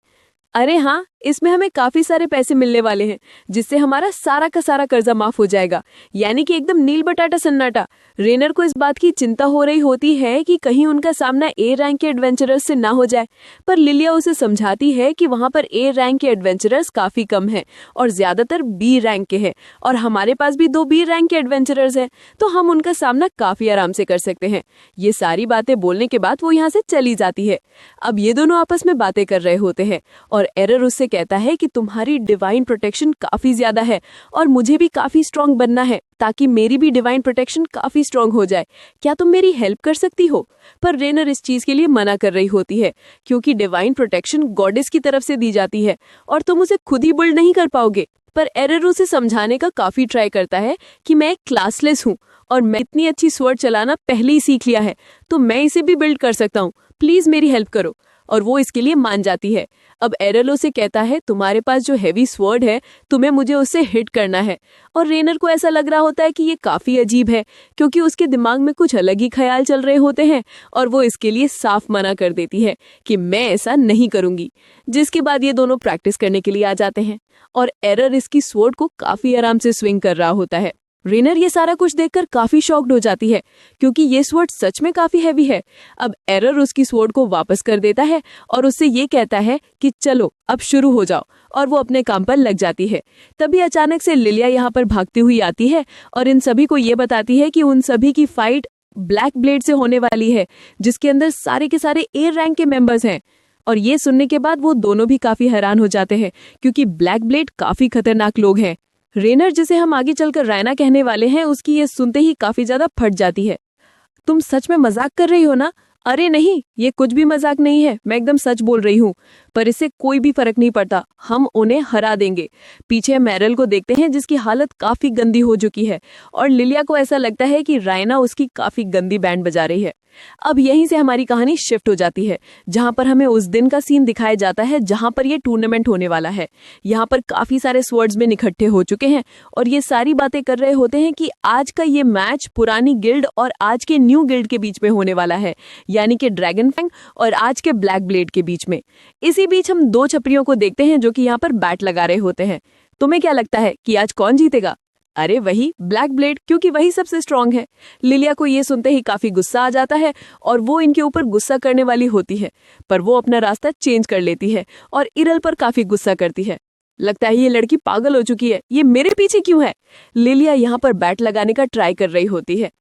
अरे हाँ, इसमें हमें काफी सारे पैसे मिलने वाले हैं, जिससे हमारा सारा का सारा कर्जा माफ हो जाएगा, यानी कि एकदम नील बटाटा सन्नाटा। रेनर को इस बात की चिंता हो रही होती है कि कहीं उनका सामना ए रैंक के एडवेंचरर्स से ना हो जाए, पर लिलिया उसे समझाती है कि वहां पर ए रैंक के एडवेंचरर्स काफी कम हैं और ज्यादातर बी रैंक के हैं और हमारे पास भी 2 बी रैंक के एडवेंचरर्स हैं, तो हम उनका सामना काफी आराम से कर सकते हैं। ये सारी बातें बोलने के बाद वो यहाँ से चली जाती है। अब ये दोनों आपस में बातें कर रहे होते हैं और एरर उससे कहता है कि तुम्हारी डिवाइन प्रोटेक्शन काफी ज्यादा है और मुझे भी काफी स्ट्रांग बनना है ताकि मेरी भी डिवाइन प्रोटेक्शन काफी स्ट्रांग हो जाए। क्या तुम मेरी हेल्प कर सकती हो? पर रेनर इस चीज के लिए मना कर रही होती है, क्योंकि डिवाइन प्रोटेक्शन गॉडेस की तरफ से दी जाती है और तुम उसे खुद ही बिल्ड नहीं कर पाओगे। पर एरर उसे समझाने का काफी ट्राई करता है कि मैं एक क्लासलेस हूँ और मैं इतनी अच्छी स्वॉर्ड चलाना पहले ही सीख लिया है, तो मैं इसे भी बिल्ड कर सकता हूँ, प्लीज मेरी हेल्प करो। और वो इसके लिए मान जाती है। अब एरल उसे कहता है तुम्हारे पास जो हेवी स्वॉर्ड है, तुम्हें मुझे उससे हिट करना है। और रेनर को ऐसा लग रहा होता है कि ये काफी अजीब है, क्योंकि उसके दिमाग में कुछ अलग ही ख्याल चल रहे होते हैं और वो इसके लिए साफ मना कर देती है कि मैं ऐसा नहीं करूंगी। जिसके बाद ये दोनों प्रैक्टिस करने के लिए आ जाते हैं और एरर इसकी स्वॉर्ड को काफी आराम से स्विंग कर रहा होता है। रेनर ये सारा कुछ देखकर काफी शॉक्ड हो जाती है, क्योंकि ये स्वॉर्ड सच में काफी हैवी है। अब एरर उसकी स्वॉर्ड को वापस कर देता है और उससे ये कहता है कि चलो अब शुरू हो जाओ, और वो अपने काम पर लग जाती है। तभी अचानक से लिलिया यहाँ पर भागती हुई आती है और इन सभी को ये बताती है कि उन सभी की फाइट ब्लैक ब्लेड से होने वाली है, जिसके अंदर सारे के सारे ए रैंक के मेंबर्स हैं। और ये सुनने के बाद वो दोनों भी काफी हैरान हो जाते हैं, क्योंकि ब्लैक ब्लेड काफी खतरनाक लोग हैं। रेनर, जिसे हम आगे चलकर रायना कहने वाले हैं, उसकी ये सुनते ही काफी ज्यादा फट जाती है। तुम सच में मजाक कर रही हो ना? अरे नहीं, ये कुछ भी मजाक नहीं है, मैं एकदम सच बोल रही हूँ। पर इससे कोई भी फर्क नहीं पड़ता, हम उन्हें हरा देंगे। पीछे मैरल को देखते हैं, जिसकी हालत काफी गंदी हो चुकी है और लिलिया को ऐसा लगता है कि रायना उसकी काफी गंदी बैंड बजा रही है। अब यहीं से हमारी कहानी शिफ्ट हो जाती है, जहां पर हमें उस दिन का सीन दिखाया जाता है जहां पर ये टूर्नामेंट होने वाला है। यहाँ पर काफी सारे स्वर्ड्समैन इकट्ठे हो चुके हैं और ये सारी बातें कर रहे होते हैं कि आज का ये मैच पुरानी गिल्ड और आज के न्यू गिल्ड के बीच में होने वाला है, यानी कि ड्रैगन फैंग और आज के ब्लैक ब्लेड के बीच में। इसी बीच हम दो छपरियों को देखते हैं जो कि यहाँ पर बैट लगा रहे होते हैं। तुम्हें क्या लगता है कि आज कौन जीतेगा? अरे वही ब्लैक ब्लेड, क्योंकि वही सबसे स्ट्रांग है। लिलिया को ये सुनते ही काफी गुस्सा आ जाता है और वो इनके ऊपर गुस्सा करने वाली होती है, पर वो अपना रास्ता चेंज कर लेती है और इरल पर काफी गुस्सा करती है। लगता है ये लड़की पागल हो चुकी है, ये मेरे पीछे क्यों है? लिलिया यहाँ पर बैट लगाने का ट्राई कर रही होती है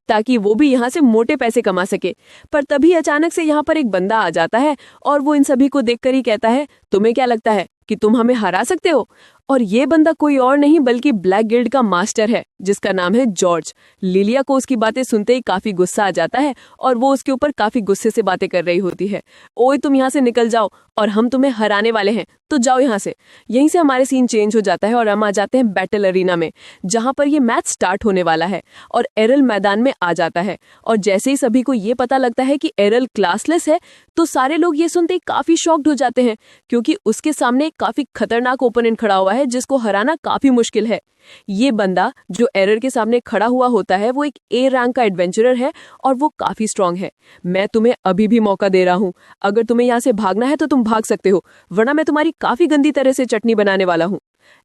ताकि वो भी यहाँ से मोटे पैसे कमा सके, पर तभी अचानक से यहाँ पर एक बंदा आ जाता है और वो इन सभी को देखकर ही कहता है, तुम्हें क्या लगता है कि तुम हमें हरा सकते हो? और ये बंदा कोई और नहीं बल्कि ब्लैक गिल्ड का मास्टर है जिसका नाम है जॉर्ज। लिलिया को उसकी बातें सुनते ही काफी गुस्सा आ जाता है और वो उसके ऊपर काफी गुस्से से बातें कर रही होती है। ओए तुम यहाँ से निकल जाओ और हम तुम्हें हराने वाले हैं, तो जाओ यहाँ से। यहीं से हमारे सीन चेंज हो जाता है और हम आ जाते हैं बैटल अरीना में, जहां पर ये मैच स्टार्ट होने वाला है और एरल मैदान में आ जाता है। और जैसे ही सभी को ये पता लगता है कि एरल क्लासलेस है तो सारे लोग ये सुनते ही काफी शॉक्ड हो जाते हैं, क्योंकि उसके सामने एक काफी खतरनाक ओपोनेंट खड़ा हुआ है जिसको हराना काफी मुश्किल है। ये बंदा जो एरर के सामने खड़ा हुआ होता है वो एक ए रैंक का एडवेंचरर है और वो काफी स्ट्रांग है। मैं तुम्हें अभी भी मौका दे रहा हूं, अगर तुम्हें यहाँ से भागना है तो तुम भाग सकते हो, वरना मैं तुम्हारी काफी गंदी तरह से चटनी बनाने वाला हूं।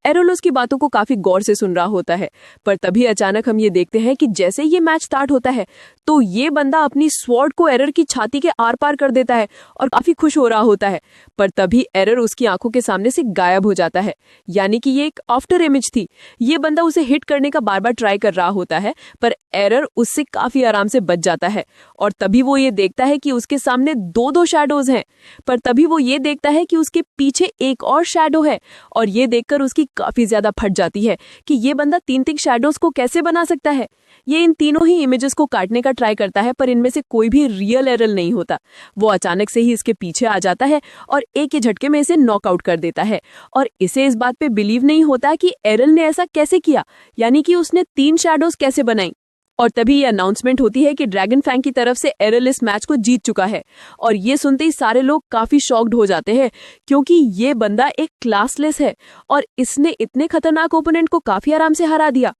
एरल उसकी बातों को काफी गौर से सुन रहा होता है, पर तभी अचानक हम ये देखते हैं कि जैसे ये मैच स्टार्ट होता है तो ये बंदा अपनी स्वॉर्ड को एरर की छाती के आर पार कर देता है और काफी खुश हो रहा होता है। पर तभी एरर उसकी आंखों के सामने से गायब हो जाता है, यानी कि ये एक आफ्टर इमेज थी। ये बंदा उसे हिट करने का बार बार ट्राई कर रहा होता है, पर एरर उससे काफी आराम से बच जाता है। और तभी वो ये देखता है कि उसके सामने दो दो शैडोज हैं, पर तभी वो ये देखता है कि उसके पीछे एक और शैडो है और ये देखकर उसकी काफी ज्यादा फट जाती है कि ये बंदा तीन तीन शैडोज को कैसे बना सकता है। ये इन तीनों ही इमेजेस को काटने का ट्राई करता है, पर इनमें से कोई भी रियल एरल नहीं होता। वो अचानक से ही इसके पीछे आ जाता है और एक ही झटके में इसे नॉकआउट कर देता है और इसे इस बात पे बिलीव नहीं होता कि एरल ने ऐसा कैसे किया, यानी कि उसने तीन शैडोज कैसे बनाई। और तभी ये अनाउंसमेंट होती है कि ड्रैगन फैंग की तरफ से एरल इस मैच को जीत चुका है। और ये सुनते ही सारे लोग काफी शॉक्ड हो जाते हैं, क्योंकि ये बंदा एक क्लासलेस है और इसने इतने खतरनाक ओपोनेंट को काफी आराम से हरा दिया।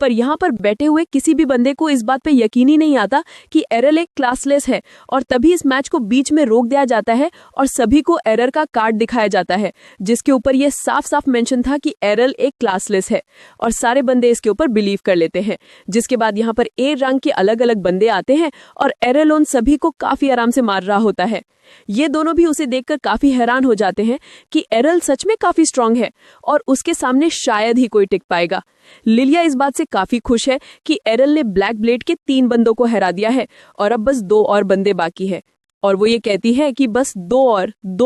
पर यहाँ पर बैठे हुए किसी भी बंदे को इस बात पे यकीन ही नहीं आता कि एरल एक क्लासलेस है। और तभी इस मैच को बीच में रोक दिया जाता है और सभी को एरर का कार्ड दिखाया जाता है, जिसके ऊपर यह साफ साफ मेंशन था कि एरल एक क्लासलेस है। और सारे बंदे इसके ऊपर बिलीव कर लेते हैं। जिसके बाद यहाँ पर ए रंग के अलग अलग बंदे आते हैं और एरल उन सभी को काफी आराम से मार रहा होता है। ये दोनों भी उसे देखकर काफी हैरान हो जाते हैं कि एरल सच में काफी स्ट्रांग है और उसके सामने शायद ही कोई टिक पाएगा। लिलिया इस बात से काफी खुश है कि एरल ने ब्लैक ब्लेड के 3 बंदों को हरा दिया है और अब बस 2 और बंदे बाकी है। और वो ये कहती है कि बस 2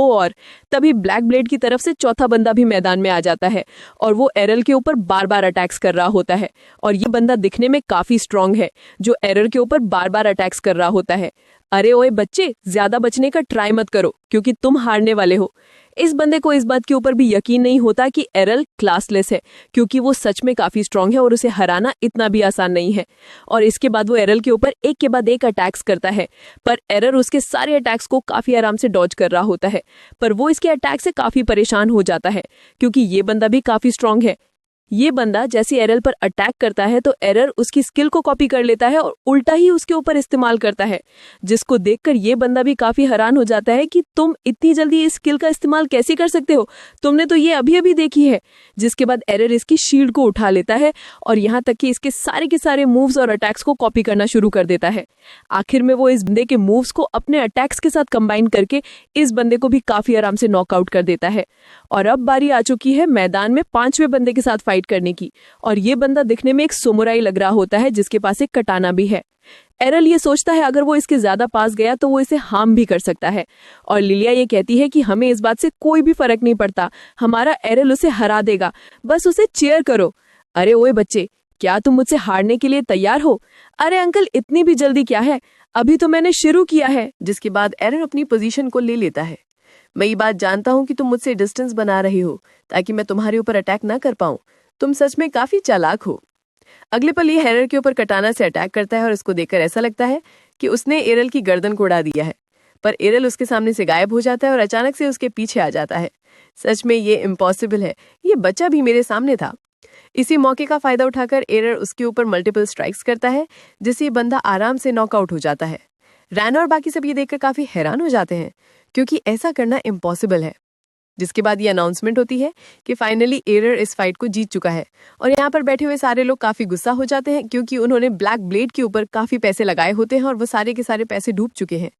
और। तभी ब्लैक ब्लेड की तरफ से चौथा बंदा भी मैदान में आ जाता है और वो एरल के ऊपर बार बार अटैक्स कर रहा होता है। और ये बंदा दिखने में काफी स्ट्रांग है जो एरल के ऊपर बार बार अटैक्स कर रहा होता है। अरे ओए बच्चे, ज्यादा बचने का ट्राई मत करो क्योंकि तुम हारने वाले हो। इस बंदे को इस बात के ऊपर भी यकीन नहीं होता कि एरल क्लासलेस है, क्योंकि वो सच में काफी स्ट्रांग है और उसे हराना इतना भी आसान नहीं है। और इसके बाद वो एरल के ऊपर एक के बाद एक अटैक्स करता है, पर एरल उसके सारे अटैक्स को काफी आराम से डॉज कर रहा होता है। पर वो इसके अटैक से काफी परेशान हो जाता है, क्योंकि ये बंदा भी काफी स्ट्रांग है। ये बंदा जैसे एरल पर अटैक करता है तो एरर उसकी स्किल को कॉपी कर लेता है और उल्टा ही उसके ऊपर इस्तेमाल करता है, जिसको देखकर ये बंदा भी काफी हैरान हो जाता है कि तुम इतनी जल्दी इस स्किल का इस्तेमाल कैसे कर सकते हो, तुमने तो ये अभी अभी देखी है। जिसके बाद एरर इसकी शील्ड को उठा लेता है और यहाँ तक कि इसके सारे के सारे मूव्स और अटैक्स को कॉपी करना शुरू कर देता है। आखिर में वो इस बंदे के मूव्स को अपने अटैक्स के साथ कंबाइन करके इस बंदे को भी काफी आराम से नॉकआउट कर देता है। और अब बारी आ चुकी है मैदान में 5वें बंदे के साथ फाइट करने की। और ये बंदा दिखने में एक सुमुराई लग रहा होता है जिसके पास एक कटाना भी है। एरल ये सोचता है अगर वो इसके ज्यादा पास गया तो वो इसे हार्म भी कर सकता है। और लिलिया ये कहती है कि हमें इस बात से कोई भी फर्क नहीं पड़ता, हमारा एरल उसे हरा देगा, बस उसे चीयर करो। अरे ओए बच्चे, क्या तुम मुझसे हारने के लिए तैयार हो? अरे अंकल, इतनी भी जल्दी क्या है, अभी तो मैंने शुरू किया है। जिसके बाद एरल अपनी पोजीशन को ले लेता है। मैं ये बात जानता हूँ कि तुम मुझसे डिस्टेंस बना रही हो ताकि मैं तुम्हारे ऊपर अटैक ना कर पाऊं। तुम सच में काफी चालाक हो। अगले पल ये एरल के ऊपर कटाना से अटैक करता है और इसको देखकर ऐसा लगता है कि उसने एरल की गर्दन को उड़ा दिया है, पर एरल उसके सामने से गायब हो जाता है और अचानक से उसके पीछे आ जाता है। सच में ये इम्पॉसिबल है, ये बच्चा भी मेरे सामने था। इसी मौके का फायदा उठाकर एरल उसके ऊपर मल्टीपल स्ट्राइक्स करता है, जिससे ये बंदा आराम से नॉकआउट हो जाता है। रैना और बाकी सब ये देखकर काफी हैरान हो जाते हैं, क्योंकि ऐसा करना इम्पॉसिबल है। जिसके बाद ये अनाउंसमेंट होती है कि फाइनली एरर इस फाइट को जीत चुका है। और यहाँ पर बैठे हुए सारे लोग काफी गुस्सा हो जाते हैं, क्योंकि उन्होंने ब्लैक ब्लेड के ऊपर काफी पैसे लगाए होते हैं और वो सारे के सारे पैसे डूब चुके हैं।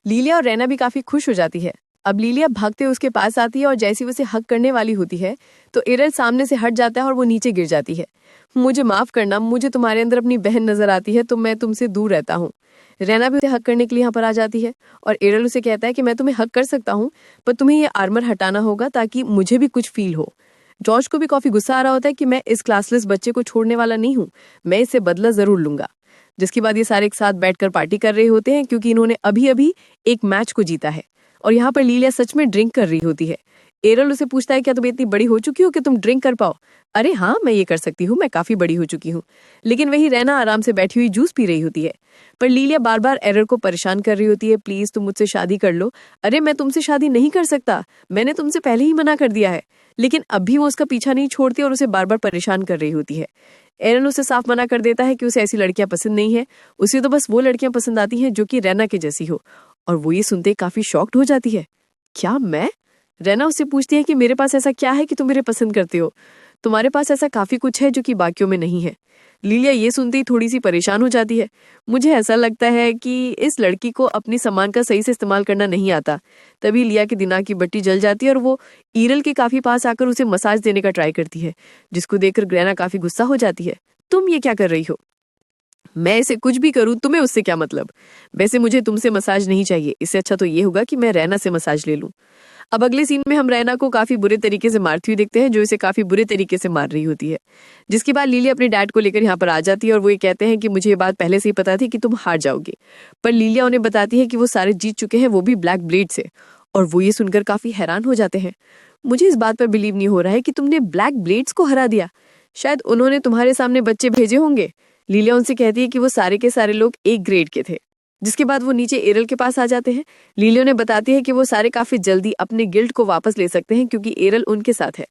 लीलिया और रैना भी काफी खुश हो जाती है। अब लीलिया भागते उसके पास आती है और जैसे उसे हक करने वाली होती है तो एरल सामने से हट जाता है और वो नीचे गिर जाती है। मुझे माफ करना, मुझे तुम्हारे अंदर अपनी बहन नजर आती है तो मैं तुमसे दूर रहता हूँ। रैना भी उसे हक करने के लिए यहाँ पर आ जाती है और एरल उसे कहता है कि मैं तुम्हें हक कर सकता हूँ, पर तुम्हें ये आर्मर हटाना होगा ताकि मुझे भी कुछ फील हो। जॉर्ज को भी काफी गुस्सा आ रहा होता है कि मैं इस क्लासलेस बच्चे को छोड़ने वाला नहीं हूँ, मैं इससे बदला जरूर लूंगा। जिसके बाद ये सारे एक साथ बैठकर पार्टी कर रहे होते हैं, क्योंकि इन्होंने अभी अभी एक मैच को जीता है। और यहाँ पर लीलिया सच में ड्रिंक कर रही होती है। एरल उसे पूछता है क्या तुम इतनी बड़ी हो चुकी हो कि तुम ड्रिंक कर पाओ? अरे हाँ, मैं ये कर सकती हूँ, मैं काफी बड़ी हो चुकी हूँ। लेकिन वही रैना आराम से बैठी हुई जूस पी रही होती है। पर लीलिया बार बार एरल को परेशान कर रही होती है, प्लीज तुम मुझसे शादी कर लो। अरे मैं तुमसे शादी नहीं कर सकता, मैंने तुमसे पहले ही मना कर दिया है। लेकिन अब भी वो उसका पीछा नहीं छोड़ती और उसे बार बार परेशान कर रही होती है। एरल उसे साफ मना कर देता है कि उसे ऐसी लड़कियां पसंद नहीं है, उसे तो बस वो लड़कियां पसंद आती हैं जो कि रैना के जैसी हो। और वो ये सुनते काफी शॉक्ड हो जाती है। क्या मैं? रैना उससे पूछती है कि मेरे पास ऐसा क्या है कि तुम मेरे पसंद करते हो? तुम्हारे पास ऐसा काफी कुछ है जो कि बाकियों में नहीं है। लीलिया ये सुनते ही थोड़ी सी परेशान हो जाती है। मुझे ऐसा लगता है कि इस लड़की को अपनी सामान का सही से इस्तेमाल करना नहीं आता। तभी लिया के दिमाग की बत्ती जल जाती है और वो ईरल के काफी पास आकर उसे मसाज देने का ट्राई करती है, जिसको देखकर रैना काफी गुस्सा हो जाती है। तुम ये क्या कर रही हो? मैं इसे कुछ भी करूं, तुम्हें उससे क्या मतलब? वैसे मुझे तुमसे मसाज नहीं चाहिए, इससे अच्छा तो ये होगा कि मैं रैना से मसाज ले लूं। अब अगले सीन में हम रैना को काफी बुरे तरीके से मारती हुई देखते हैं, जो इसे काफी बुरे तरीके से मार रही होती है। जिसके बाद लिलिया अपने डैड को लेकर यहाँ पर आ जाती है और वो ये कहते हैं कि मुझे ये बात पहले से ही पता थी कि तुम हार जाओगे। पर लिलिया उन्हें बताती है कि वो सारे जीत चुके हैं, वो भी ब्लैक ब्लेड से। और वो ये सुनकर काफी हैरान हो जाते हैं। मुझे इस बात पर बिलीव नहीं हो रहा है कि तुमने ब्लैक ब्लेड्स को हरा दिया। शायद उन्होंने तुम्हारे सामने बच्चे भेजे होंगे। लीलिया उनसे कहती है कि वो सारे के सारे लोग एक ग्रेड के थे। जिसके बाद वो नीचे एरल के पास आ जाते हैं। लीलिया ने बताती है कि वो सारे काफी जल्दी अपने गिल्ड को वापस ले सकते हैं, क्योंकि एरल उनके साथ है।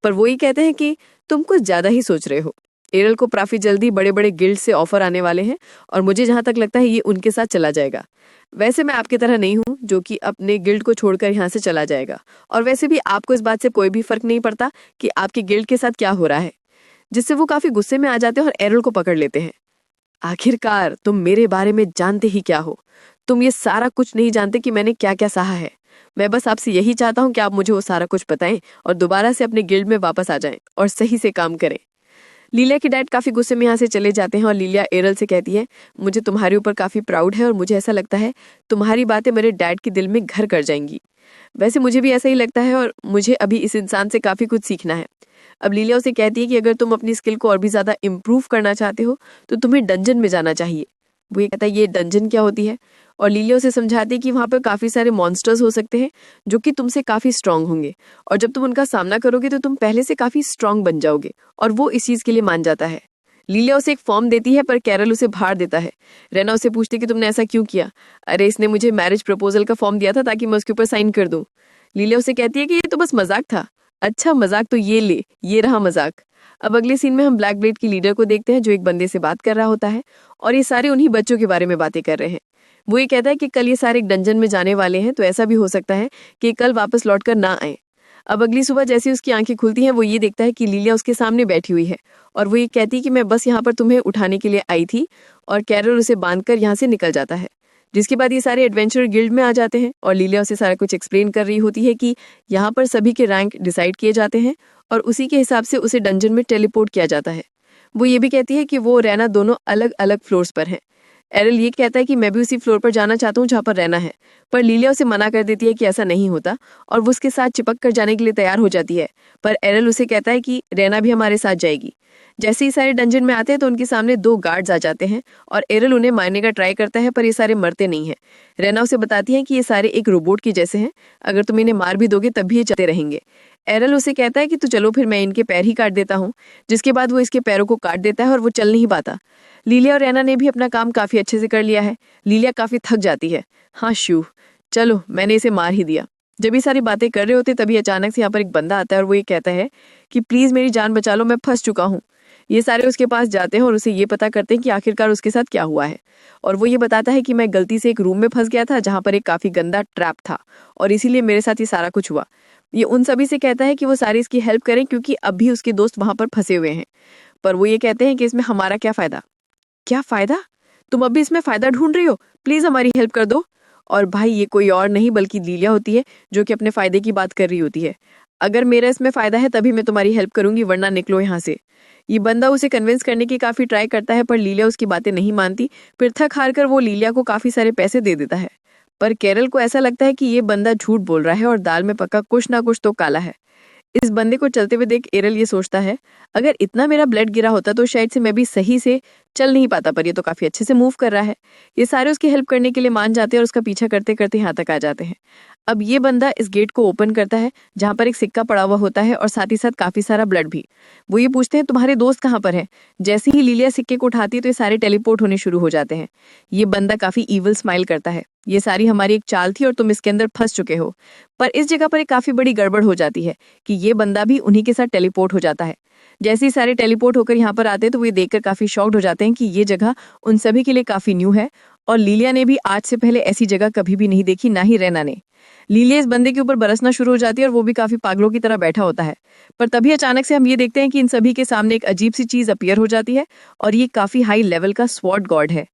पर वो ये कहते हैं कि तुम कुछ ज्यादा ही सोच रहे हो। एरल को काफी जल्दी बड़े बड़े गिल्ड से ऑफर आने वाले हैं और मुझे जहां तक लगता है ये उनके साथ चला जाएगा। वैसे मैं आपकी तरह नहीं हूँ जो कि अपने गिल्ड को छोड़कर यहाँ से चला जाएगा, और वैसे भी आपको इस बात से कोई भी फर्क नहीं पड़ता कि आपके गिल्ड के साथ क्या हो रहा है। जिससे वो काफी गुस्से में आ जाते हैं और एरल को पकड़ लेते हैं। आखिरकार तुम मेरे बारे में जानते ही क्या हो? तुम ये सारा कुछ नहीं जानते कि मैंने क्या क्या सहा है। मैं बस आपसे यही चाहता हूँ कि आप मुझे वो सारा कुछ बताएं और दोबारा से अपने गिल्ड में वापस आ जाएं और सही से काम करें। लीलिया के डैड काफी गुस्से में यहाँ से चले जाते हैं और लीलिया एरल से कहती है, मुझे तुम्हारे ऊपर काफी प्राउड है और मुझे ऐसा लगता है तुम्हारी बातें मेरे डैड के दिल में घर कर जाएंगी। वैसे मुझे भी ऐसा ही लगता है और मुझे अभी इस इंसान से काफी कुछ सीखना है। अब लीलिया उसे कहती है कि अगर तुम अपनी स्किल को और भी ज्यादा इम्प्रूव करना चाहते हो तो तुम्हें डंजन में जाना चाहिए। वो ये कहता है ये डंजन क्या होती है, और लीलिया उसे समझाती है कि वहां पर काफी सारे मॉन्स्टर्स हो सकते हैं जो कि तुमसे काफी स्ट्रांग होंगे, और जब तुम उनका सामना करोगे तो तुम पहले से काफी स्ट्रांग बन जाओगे। और वो इस चीज के लिए मान जाता है। लीलिया उसे एक फॉर्म देती है, पर कैरल उसे फाड़ देता है। रैना उसे पूछती है कि तुमने ऐसा क्यों किया? अरे इसने मुझे मैरिज प्रपोजल का फॉर्म दिया था ताकि मैं उसके ऊपर साइन कर दूं। लीलिया उसे कहती है कि ये तो बस मजाक था। अच्छा मजाक तो ये ले, ये रहा मजाक। अब अगले सीन में हम ब्लैक ब्लेड की लीडर को देखते हैं, जो एक बंदे से बात कर रहा होता है और ये सारे उन्हीं बच्चों के बारे में बातें कर रहे हैं। वो ये कहता है कि कल ये सारे एक डंजन में जाने वाले हैं, तो ऐसा भी हो सकता है कि कल वापस लौटकर ना आए। अब अगली सुबह जैसे उसकी आंखें खुलती हैं, वो ये देखता है कि लीलिया उसके सामने बैठी हुई है और वो ये कहती है कि मैं बस यहाँ पर तुम्हें उठाने के लिए आई थी, और कैरल उसे बांधकर यहाँ से निकल जाता है। जिसके बाद ये सारे एडवेंचर गिल्ड में आ जाते हैं और लीलिया उसे सारा कुछ एक्सप्लेन कर रही होती है कि यहाँ पर सभी के रैंक डिसाइड किए जाते हैं और उसी के हिसाब से उसे डंजन में टेलीपोर्ट किया जाता है। वो ये भी कहती है कि वो रैना दोनों अलग अलग फ्लोर्स पर हैं। एरल ये कहता है कि मैं भी उसी फ्लोर पर जाना चाहता हूँ जहाँ पर रहना है, पर लीलिया उसे मना कर देती है कि ऐसा नहीं होता और वो उसके साथ चिपक कर जाने के लिए तैयार हो जाती है। पर एरल उसे कहता है कि रैना भी हमारे साथ जाएगी। जैसे ही सारे डंजन में आते हैं तो उनके सामने 2 गार्ड्स आ जाते हैं और एरल उन्हें मारने का ट्राई करता है, पर ये सारे मरते नहीं हैं। रैना उसे बताती है कि ये सारे एक रोबोट के जैसे हैं, अगर तुम इन्हें मार भी दोगे तब भी ये चलते रहेंगे। एरल उसे कहता है कि तो चलो फिर मैं इनके पैर ही काट देता हूँ, जिसके बाद वो इसके पैरों को काट देता है और वो चल नहीं पाता। लीलिया और रैना ने भी अपना काम काफी अच्छे से कर लिया है। लीलिया काफी थक जाती है। हाँ शू, चलो मैंने इसे मार ही दिया। जब ये सारी बातें कर रहे होते तभी अचानक से यहाँ पर एक बंदा आता है और वो ये कहता है कि प्लीज मेरी जान बचा लो, मैं फंस चुका हूँ। ये सारे उसके पास जाते हैं और उसे ये पता करते हैं कि आखिरकार उसके साथ क्या हुआ है। और वो ये बताता है कि मैं गलती से एक रूम में फंस गया था जहाँ पर एक काफी गंदा ट्रैप था और इसीलिए मेरे साथ ये सारा कुछ हुआ। ये उन सभी से कहता है कि वो सारी इसकी हेल्प करें क्योंकि अब भी उसके दोस्त वहां पर फंसे हुए हैं। पर वो ये कहते हैं कि इसमें हमारा क्या फायदा? क्या फायदा? तुम अब भी इसमें फायदा ढूंढ रही हो? प्लीज हमारी हेल्प कर दो। और भाई ये कोई और नहीं बल्कि लीलिया होती है जो कि अपने फायदे की बात कर रही होती है। अगर मेरा इसमें फायदा है तभी मैं तुम्हारी हेल्प करूंगी, वरना निकलो यहाँ से। ये बंदा उसे कन्विंस करने की काफी ट्राई करता है पर लीलिया उसकी बातें नहीं मानती। फिर थक हार कर वो लीलिया को काफी सारे पैसे दे देता है। पर कैरल को ऐसा लगता है कि ये बंदा झूठ बोल रहा है और दाल में पका कुछ ना कुछ तो काला है। इस बंदे को चलते हुए देख एरल ये सोचता है अगर इतना मेरा ब्लड गिरा होता तो शायद से मैं भी सही से चल नहीं पाता, पर ये तो काफी अच्छे से मूव कर रहा है। ये सारे उसकी हेल्प करने के लिए मान जाते हैं और उसका पीछा करते करते यहाँ तक आ जाते हैं। अब ये बंदा इस गेट को ओपन करता है जहाँ पर एक सिक्का पड़ा हुआ होता है और साथ ही साथ काफी सारा ब्लड भी। वो ये पूछते हैं तुम्हारे दोस्त कहाँ पर हैं? जैसे ही लीलिया सिक्के को उठाती है तो ये सारे टेलीपोर्ट होने शुरू हो जाते हैं। ये बंदा काफी ईविल स्माइल करता है। ये सारी हमारी एक चाल थी और तुम इसके अंदर फंस चुके हो। पर इस जगह पर एक काफी बड़ी गड़बड़ हो जाती है कि ये बंदा भी उन्हीं के साथ टेलीपोर्ट हो जाता है। जैसे ही सारे टेलीपोर्ट होकर यहाँ पर आते हैं तो वो ये देखकर काफी शॉक्ड हो जाते हैं कि ये जगह उन सभी के लिए काफी न्यू है और लीलिया ने भी आज से पहले ऐसी जगह कभी भी नहीं देखी, ना ही रैना ने। लीलिया इस बंदे के ऊपर बरसना शुरू हो जाती है और वो भी काफी पागलों की तरह बैठा होता है। पर तभी अचानक से हम ये देखते हैं कि इन सभी के सामने एक अजीब सी चीज अपीयर हो जाती है और ये काफी हाई लेवल का स्वॉर्ड गॉड है।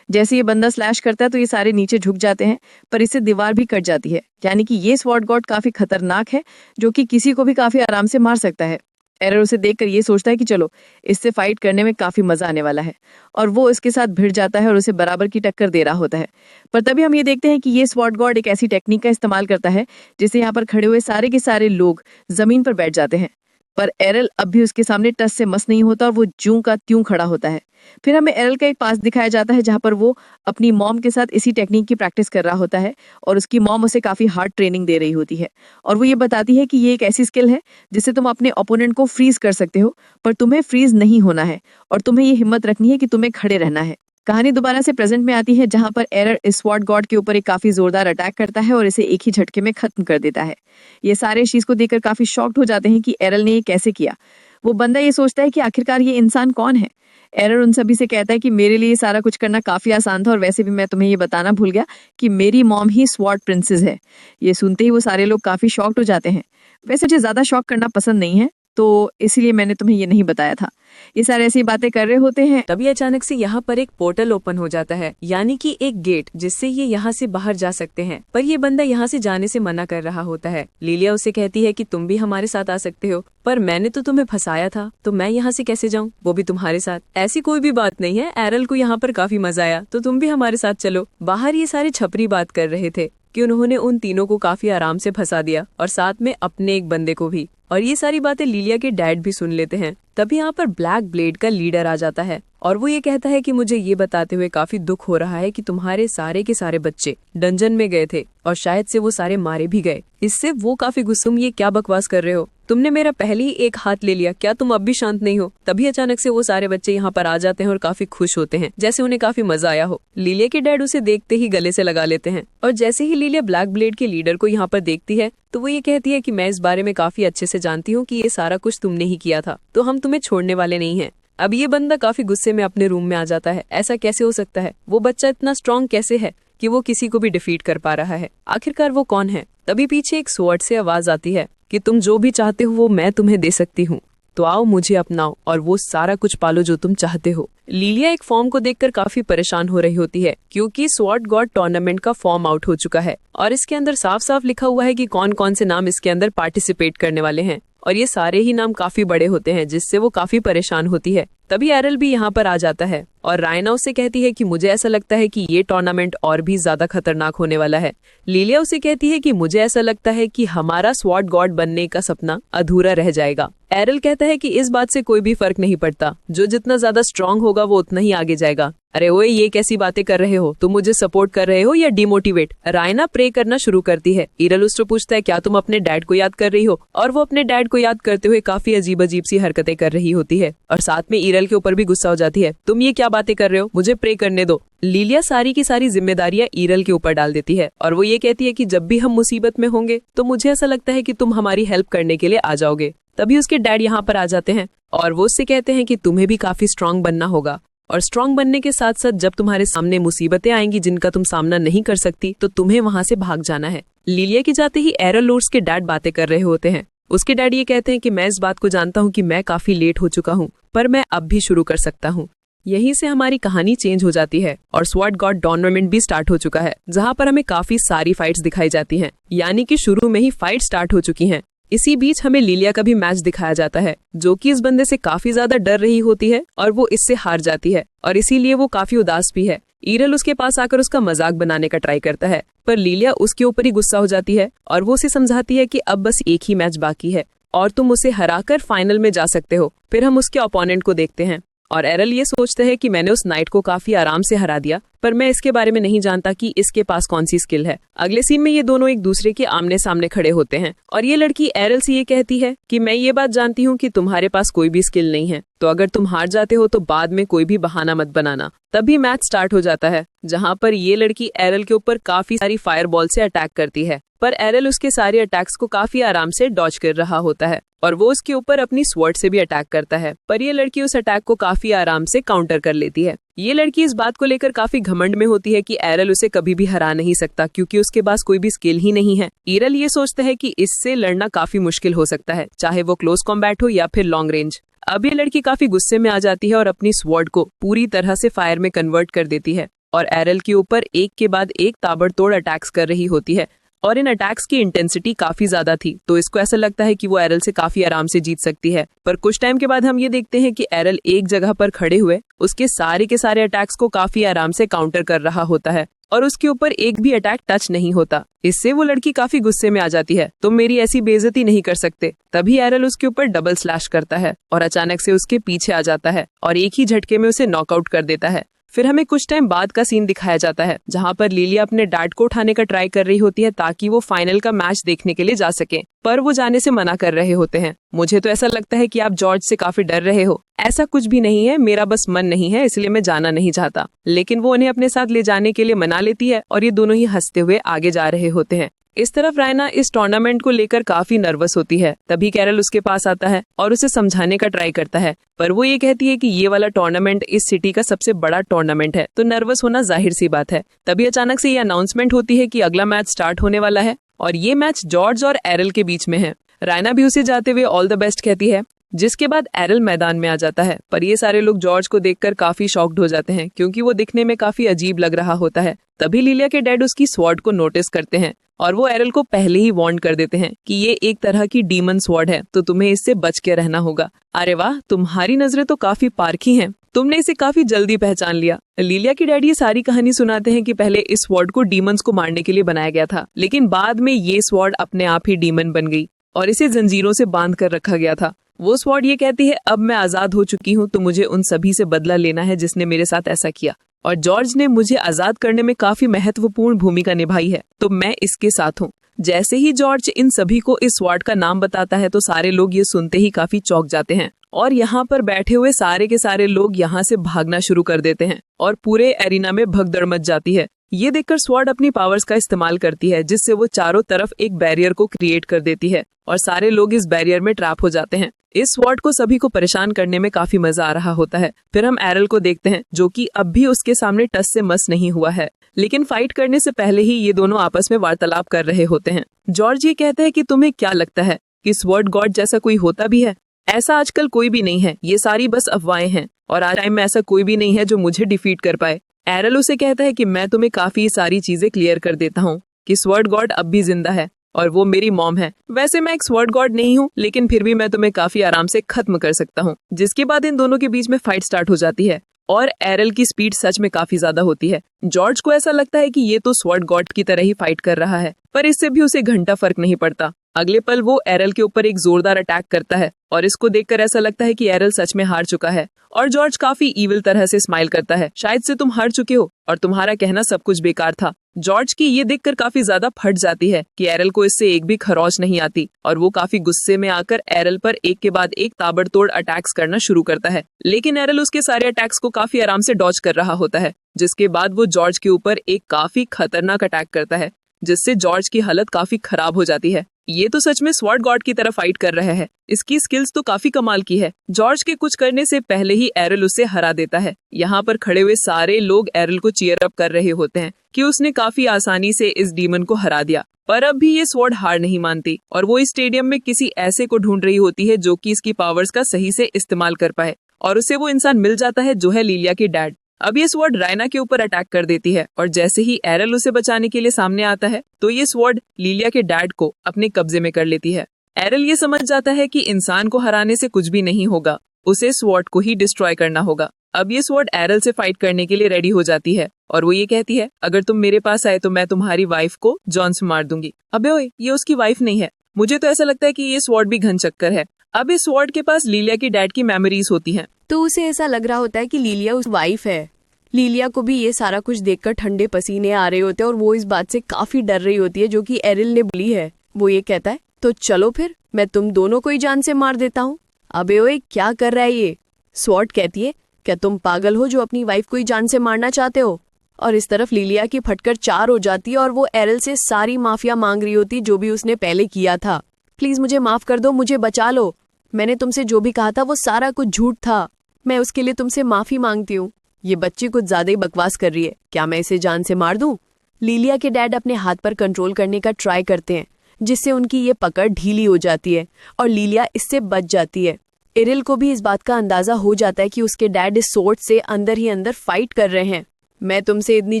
जैसे ये बंदा स्लैश करता है तो ये सारे नीचे झुक जाते हैं, पर इससे दीवार भी कट जाती है। यानी कि ये स्वॉर्ड गॉड काफी खतरनाक है जो कि किसी को भी काफी आराम से मार सकता है। एरर उसे देखकर ये सोचता है कि चलो इससे फाइट करने में काफी मजा आने वाला है और वो इसके साथ भिड़ जाता है और उसे बराबर की टक्कर दे रहा होता है। पर तभी हम ये देखते हैं कि ये स्वॉर्ड गॉड एक ऐसी टेक्निक का इस्तेमाल करता है जिससे यहाँ पर खड़े हुए सारे के सारे लोग जमीन पर बैठ जाते हैं। पर एरल अब भी उसके सामने टस से मस नहीं होता और वो ज्यों का त्यों खड़ा होता है। फिर हमें एरल का एक पास दिखाया जाता है जहाँ पर वो अपनी मॉम के साथ इसी टेक्निक की प्रैक्टिस कर रहा होता है और उसकी मॉम उसे काफी हार्ड ट्रेनिंग दे रही होती है और वो ये बताती है कि ये एक ऐसी स्किल है जिससे तुम अपने ओपोनेंट को फ्रीज कर सकते हो, पर तुम्हें फ्रीज नहीं होना है और तुम्हें ये हिम्मत रखनी है कि तुम्हें खड़े रहना है। कहानी दोबारा से प्रेजेंट में आती है जहां पर एरर इस स्वॉर्ड गॉड के ऊपर एक काफी जोरदार अटैक करता है और इसे एक ही झटके में खत्म कर देता है। ये सारे इस चीज को देखकर काफी शॉक्ड हो जाते हैं कि एरल ने ये कैसे किया। वो बंदा ये सोचता है कि आखिरकार ये इंसान कौन है। एरर उन सभी से कहता है कि मेरे लिए सारा कुछ करना काफी आसान था और वैसे भी मैं तुम्हें ये बताना भूल गया कि मेरी मॉम ही स्वॉर्ड प्रिंसेस है। ये सुनते ही वो सारे लोग काफी शॉक्ड हो जाते हैं। वैसे मुझे ज्यादा शॉक करना पसंद नहीं है तो इसीलिए मैंने तुम्हें ये नहीं बताया था। ये सारे ऐसी बातें कर रहे होते हैं तभी अचानक से यहाँ पर एक पोर्टल ओपन हो जाता है, यानी कि एक गेट जिससे ये यहाँ से बाहर जा सकते हैं। पर ये बंदा यहाँ से जाने से मना कर रहा होता है। लीलिया उसे कहती है कि तुम भी हमारे साथ आ सकते हो, पर मैंने तो तुम्हें फंसाया था तो मैं यहाँ से कैसे जाऊँ, वो भी तुम्हारे साथ। ऐसी कोई भी बात नहीं है, एरल को यहाँ पर काफी मजा आया तो तुम भी हमारे साथ चलो। बाहर ये सारे छपरी बात कर रहे थे कि उन्होंने उन तीनों को काफी आराम से फंसा दिया और साथ में अपने एक बंदे को भी। और ये सारी बातें लीलिया के डैड भी सुन लेते हैं। तभी यहाँ पर ब्लैक ब्लेड का लीडर आ जाता है और वो ये कहता है कि मुझे ये बताते हुए काफी दुख हो रहा है कि तुम्हारे सारे के सारे बच्चे डंजन में गए थे और शायद से वो सारे मारे भी गए। इससे वो काफी गुस्से में ये क्या बकवास कर रहे हो, तुमने मेरा पहले ही एक हाथ ले लिया, क्या तुम अब भी शांत नहीं हो। तभी अचानक से वो सारे बच्चे यहाँ पर आ जाते हैं और काफी खुश होते हैं जैसे उन्हें काफी मजा आया हो। लीलिया के डैड उसे देखते ही गले से लगा लेते हैं और जैसे ही लीलिया ब्लैक ब्लेड के लीडर को यहाँ पर देखती है तो वो ये कहती है कि मैं इस बारे में काफी अच्छे से जानती हूँ कि ये सारा कुछ तुमने ही किया था, तो हम तुम्हें छोड़ने वाले नहीं हैं। अब ये बंदा काफी गुस्से में अपने रूम में आ जाता है। ऐसा कैसे हो सकता है, वो बच्चा इतना स्ट्रांग कैसे है कि वो किसी को भी डिफीट कर पा रहा है, आखिरकार वो कौन है। तभी पीछे एक स्वॉर्ड से आवाज आती है कि तुम जो भी चाहते हो वो मैं तुम्हें दे सकती हूँ, तो आओ मुझे अपनाओ और वो सारा कुछ पालो जो तुम चाहते हो। लीलिया एक फॉर्म को देखकर काफी परेशान हो रही होती है क्योंकि स्वॉर्ड गॉड टूर्नामेंट का फॉर्म आउट हो चुका है और इसके अंदर साफ साफ लिखा हुआ है कि कौन कौन से नाम इसके अंदर पार्टिसिपेट करने वाले हैं और ये सारे ही नाम काफी बड़े होते हैं जिससे वो काफी परेशान होती है। तभी एरल भी यहाँ पर आ जाता है और रायना उससे कहती है कि मुझे ऐसा लगता है कि ये टूर्नामेंट और भी ज्यादा खतरनाक होने वाला है। लिलिया उसे कहती है कि मुझे ऐसा लगता है कि हमारा स्वॉर्ड गॉड बनने का सपना अधूरा रह जाएगा। एरल कहता है कि इस बात से कोई भी फर्क नहीं पड़ता, जो जितना ज्यादा स्ट्रांग होगा वो उतना ही आगे जाएगा। अरे ओए, ये कैसी बातें कर रहे हो? तुम मुझे सपोर्ट कर रहे हो या डिमोटिवेट? रायना प्रे करना शुरू करती है। इरल उससे पूछता है क्या तुम अपने डैड को याद कर रही हो? और वो अपने डैड को याद करते हुए काफी अजीब अजीब सी हरकतें कर रही होती है और साथ में इरल के ऊपर भी गुस्सा हो जाती है। तुम ये क्या बातें कर रहे हो? मुझे प्रे करने दो। लिलिया सारी की सारी जिम्मेदारियां इरल के ऊपर डाल देती है और वो ये कहती है कि जब भी हम मुसीबत में होंगे तो मुझे ऐसा लगता है कि तुम हमारी हेल्प करने के लिए आ जाओगे। तभी उसके डैड यहाँ पर आ जाते हैं और वो उससे कहते हैं कि तुम्हें भी काफी स्ट्रांग बनना होगा और स्ट्रांग बनने के साथ साथ जब तुम्हारे सामने मुसीबतें आएंगी जिनका तुम सामना नहीं कर सकती तो तुम्हें वहां से भाग जाना है। लिलिया के जाते ही एरल और उसके डैड बातें कर रहे होते हैं। उसके डैड ये कहते हैं कि मैं इस बात को जानता हूँ कि मैं काफी लेट हो चुका हूँ, पर मैं अब भी शुरू कर सकता हूँ। यहीं से हमारी कहानी चेंज हो जाती है और स्वॉर्ड गॉड टूर्नामेंट भी स्टार्ट हो चुका है, जहाँ पर हमें काफी सारी फाइट्स दिखाई जाती हैं, यानी कि शुरू में ही फाइट स्टार्ट हो चुकी हैं। इसी बीच हमें लिलिया का भी मैच दिखाया जाता है, जो कि इस बंदे से काफी ज्यादा डर रही होती है और वो इससे हार जाती है और इसीलिए वो काफी उदास भी है। इरल उसके पास आकर उसका मजाक बनाने का ट्राई करता है, पर लिलिया उसके ऊपर ही गुस्सा हो जाती है और वो उसे समझाती है कि अब बस एक ही मैच बाकी है और तुम उसे हराकर फाइनल में जा सकते हो। फिर हम उसके ओपोनेंट को देखते हैं और एरल ये सोचते हैं कि मैंने उस नाइट को काफी आराम से हरा दिया, पर मैं इसके बारे में नहीं जानता कि इसके पास कौन सी स्किल है। अगले सीन में ये दोनों एक दूसरे के आमने सामने खड़े होते हैं और ये लड़की एरल से ये कहती है कि मैं ये बात जानती हूँ कि तुम्हारे पास कोई भी स्किल नहीं है, तो अगर तुम हार जाते हो तो बाद में कोई भी बहाना मत बनाना। तभी मैच स्टार्ट हो जाता है, जहाँ पर ये लड़की एरल के ऊपर काफी सारी फायर बॉल से अटैक करती है, पर एरल उसके सारे अटैक्स को काफी आराम से डॉज कर रहा होता है और वो उसके ऊपर अपनी स्वॉर्ड से भी अटैक करता है, पर ये लड़की उस अटैक को काफी आराम से काउंटर कर लेती है। ये लड़की इस बात को लेकर काफी घमंड में होती है कि एरल उसे कभी भी हरा नहीं सकता क्योंकि उसके पास कोई भी स्किल ही नहीं है। इरल ये सोचता है कि इससे लड़ना काफी मुश्किल हो सकता है, चाहे वो क्लोज कॉम्बैट हो या फिर लॉन्ग रेंज। अब ये लड़की काफी गुस्से में आ जाती है और अपनी स्वॉर्ड को पूरी तरह से फायर में कन्वर्ट कर देती है और एरल के ऊपर एक के बाद एक ताबड़तोड़ अटैक्स कर रही होती है और इन अटैक्स की इंटेंसिटी काफी ज्यादा थी, तो इसको ऐसा लगता है कि वो एरल से काफी आराम से जीत सकती है। पर कुछ टाइम के बाद हम ये देखते हैं कि एरल एक जगह पर खड़े हुए उसके सारे के सारे अटैक्स को काफी आराम से काउंटर कर रहा होता है और उसके ऊपर एक भी अटैक टच नहीं होता। इससे वो लड़की काफी गुस्से में आ जाती है, तुम मेरी ऐसी बेइज्जती नहीं कर सकते। तभी एरल उसके ऊपर डबल स्लैश करता है और अचानक से उसके पीछे आ जाता है और एक ही झटके में उसे नॉकआउट कर देता है। फिर हमें कुछ टाइम बाद का सीन दिखाया जाता है, जहाँ पर लिलिया अपने डैड को उठाने का ट्राई कर रही होती है ताकि वो फाइनल का मैच देखने के लिए जा सके, पर वो जाने से मना कर रहे होते हैं। मुझे तो ऐसा लगता है कि आप जॉर्ज से काफी डर रहे हो। ऐसा कुछ भी नहीं है, मेरा बस मन नहीं है, इसलिए मैं जाना नहीं चाहता। लेकिन वो उन्हें अपने साथ ले जाने के लिए मना लेती है और ये दोनों ही हंसते हुए आगे जा रहे होते हैं। इस तरफ रायना इस टूर्नामेंट को लेकर काफी नर्वस होती है। तभी कैरल उसके पास आता है और उसे समझाने का ट्राई करता है, पर वो ये कहती है कि ये वाला टूर्नामेंट इस सिटी का सबसे बड़ा टूर्नामेंट है, तो नर्वस होना जाहिर सी बात है। तभी अचानक से ये अनाउंसमेंट होती है कि अगला मैच स्टार्ट होने वाला है और ये मैच जॉर्ज और एरल के बीच में है। रायना भी उसे जाते हुए ऑल द बेस्ट कहती है, जिसके बाद एरल मैदान में आ जाता है, पर ये सारे लोग जॉर्ज को देखकर काफी शॉक्ड हो जाते हैं क्योंकि वो दिखने में काफी अजीब लग रहा होता है। तभी लिलिया के डैड उसकी स्वॉर्ड को नोटिस करते हैं और वो एरल को पहले ही वार्न कर देते हैं कि ये एक तरह की डीमन स्वॉर्ड है, तो तुम्हें इससे बच के रहना होगा। अरे वाह, तुम्हारी नजरें तो काफी पारखी हैं, तुमने इसे काफी जल्दी पहचान लिया। लिलिया के डैड ये सारी कहानी सुनाते हैं कि पहले इस स्वॉर्ड को डीमंस को मारने के लिए बनाया गया था, लेकिन बाद में ये स्वॉर्ड अपने आप ही डीमन बन गई और इसे जंजीरों से बांध कर रखा गया था। वो स्वॉर्ड ये कहती है, अब मैं आजाद हो चुकी हूँ, तो मुझे उन सभी से बदला लेना है जिसने मेरे साथ ऐसा किया और जॉर्ज ने मुझे आजाद करने में काफी महत्वपूर्ण भूमिका निभाई है, तो मैं इसके साथ हूँ। जैसे ही जॉर्ज इन सभी को इस स्वॉर्ड का नाम बताता है तो सारे लोग ये सुनते ही काफी चौंक जाते हैं और यहाँ पर बैठे हुए सारे के सारे लोग यहाँ से भागना शुरू कर देते हैं और पूरे एरिना में भगदड़ मच जाती है। ये देखकर स्वॉर्ड अपनी पावर्स का इस्तेमाल करती है, जिससे वो चारों तरफ एक बैरियर को क्रिएट कर देती है और सारे लोग इस बैरियर में ट्रैप हो जाते हैं। इस स्वॉर्ड को सभी को परेशान करने में काफी मजा आ रहा होता है। फिर हम एरल को देखते हैं, जो कि अब भी उसके सामने टस से मस नहीं हुआ है, लेकिन फाइट करने से पहले ही ये दोनों आपस में वार्तालाप कर रहे होते हैं। जॉर्ज ये कहता है कि तुम्हें क्या लगता है कि स्वॉर्ड गॉड जैसा कोई होता भी है? ऐसा आजकल कोई भी नहीं है, ये सारी बस अफवाहें हैं और आज टाइम में ऐसा कोई भी नहीं है जो मुझे डिफीट कर पाए। एरल उसे कहता है कि मैं तुम्हें काफी सारी चीजें क्लियर कर देता हूँ कि स्वॉर्ड गॉड अब भी जिंदा है और वो मेरी मॉम है। वैसे मैं एक स्वॉर्ड गॉड नहीं हूँ, लेकिन फिर भी मैं तुम्हें काफी आराम से खत्म कर सकता हूँ। जिसके बाद इन दोनों के बीच में फाइट स्टार्ट हो जाती है और एरल की स्पीड सच में काफी ज्यादा होती है। जॉर्ज को ऐसा लगता है कि ये तो स्वॉर्ड गॉड की तरह ही फाइट कर रहा है, पर इससे भी उसे घंटा फर्क नहीं पड़ता। अगले पल वो एरल के ऊपर एक जोरदार अटैक करता है और इसको देखकर ऐसा लगता है कि एरल सच में हार चुका है। और जॉर्ज काफी ईविल तरह से स्माइल करता है, शायद से तुम हार चुके हो और तुम्हारा कहना सब कुछ बेकार था। जॉर्ज की ये देखकर काफी ज्यादा फट जाती है कि एरल को इससे एक भी खरोच नहीं आती और वो काफी गुस्से में आकर एरल पर एक के बाद एक ताबड़तोड़ अटैक्स करना शुरू करता है। लेकिन एरल उसके सारे अटैक्स को काफी आराम से डॉज कर रहा होता है, जिसके बाद वो जॉर्ज के ऊपर एक काफी खतरनाक अटैक करता है, जिससे जॉर्ज की हालत काफी खराब हो जाती है। ये तो सच में स्वॉर्ड गॉड की तरह फाइट कर रहे हैं। इसकी स्किल्स तो काफी कमाल की है। जॉर्ज के कुछ करने से पहले ही एरल उसे हरा देता है। यहाँ पर खड़े हुए सारे लोग एरल को चीयर अप कर रहे होते हैं कि उसने काफी आसानी से इस डीमन को हरा दिया। पर अब भी ये स्वॉर्ड हार नहीं मानती और वो इस स्टेडियम में किसी ऐसे को ढूंढ रही होती है जो कि इसकी पावर्स का सही से इस्तेमाल कर पाए, और उसे वो इंसान मिल जाता है जो है लिलिया की डैड। अब ये स्वॉर्ड रायना के ऊपर अटैक कर देती है और जैसे ही एरल उसे बचाने के लिए सामने आता है तो ये स्वॉर्ड लिलिया के डैड को अपने कब्जे में कर लेती है। एरल ये समझ जाता है कि इंसान को हराने से कुछ भी नहीं होगा, उसे स्वॉर्ड को ही डिस्ट्रॉय करना होगा। अब ये स्वॉर्ड एरल से फाइट करने के लिए रेडी हो जाती है और वो ये कहती है, अगर तुम मेरे पास आए तो मैं तुम्हारी वाइफ को जॉन से मार दूंगी। अबे ओए, ये उसकी वाइफ नहीं है। मुझे तो ऐसा लगता है कि ये स्वॉर्ड भी घन चक्कर है। अब इस स्वॉर्ड के पास लिलिया की डैड की मेमोरीज होती हैं। तो उसे ऐसा लग रहा होता है कि लिलिया उस वाइफ है। लिलिया को भी ये सारा कुछ देखकर ठंडे पसीने आ रहे होते हैं और वो इस बात से काफी डर रही होती है जो कि एरिल ने बोली है। वो ये कहता है, तो चलो फिर मैं तुम दोनों को ही जान से मार देता हूँ। अबे ओए, क्या कर रहा है ये? स्वॉर्ड कहती है, क्या तुम पागल हो जो अपनी वाइफ को ही जान से मारना चाहते हो? और इस तरफ लिलिया की फटकर 4 हो जाती है और वो एरिल से सारी माफिया मांग रही होती जो भी उसने पहले किया था। प्लीज मुझे माफ कर दो, मुझे बचा लो। मैंने तुमसे जो भी कहा था वो सारा कुछ झूठ था। मैं उसके लिए तुमसे माफी मांगती हूँ। ये बच्ची कुछ ज्यादा ही बकवास कर रही है, क्या मैं इसे जान से मार दूं? लिलिया के डैड अपने हाथ पर कंट्रोल करने का ट्राई करते हैं, जिससे उनकी ये पकड़ ढीली हो जाती है और लिलिया इससे बच जाती है। एरिल को भी इस बात का अंदाजा हो जाता है कि उसके डैड इस सोर्ड से अंदर ही अंदर फाइट कर रहे हैं। मैं तुमसे इतनी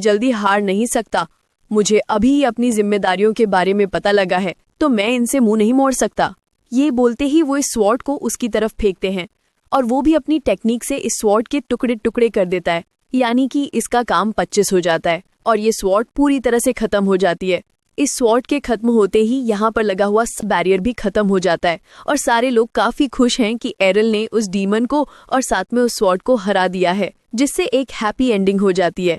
जल्दी हार नहीं सकता। मुझे अभी ही अपनी जिम्मेदारियों के बारे में पता लगा है, तो मैं इनसे मुंह नहीं मोड़ सकता। ये बोलते ही वो इस स्वॉर्ड को उसकी तरफ फेंकते हैं और वो भी अपनी टेक्निक से इस स्वॉर्ड के टुकड़े टुकड़े कर देता है, यानी कि इसका काम 25 हो जाता है और ये स्वॉर्ड पूरी तरह से खत्म हो जाती है। इस स्वॉर्ड के खत्म होते ही यहाँ पर लगा हुआ बैरियर भी खत्म हो जाता है और सारे लोग काफी खुश हैं कि एरिल ने उस डीमन को और साथ में उस स्वॉर्ड को हरा दिया है, जिससे एक हैप्पी एंडिंग हो जाती है।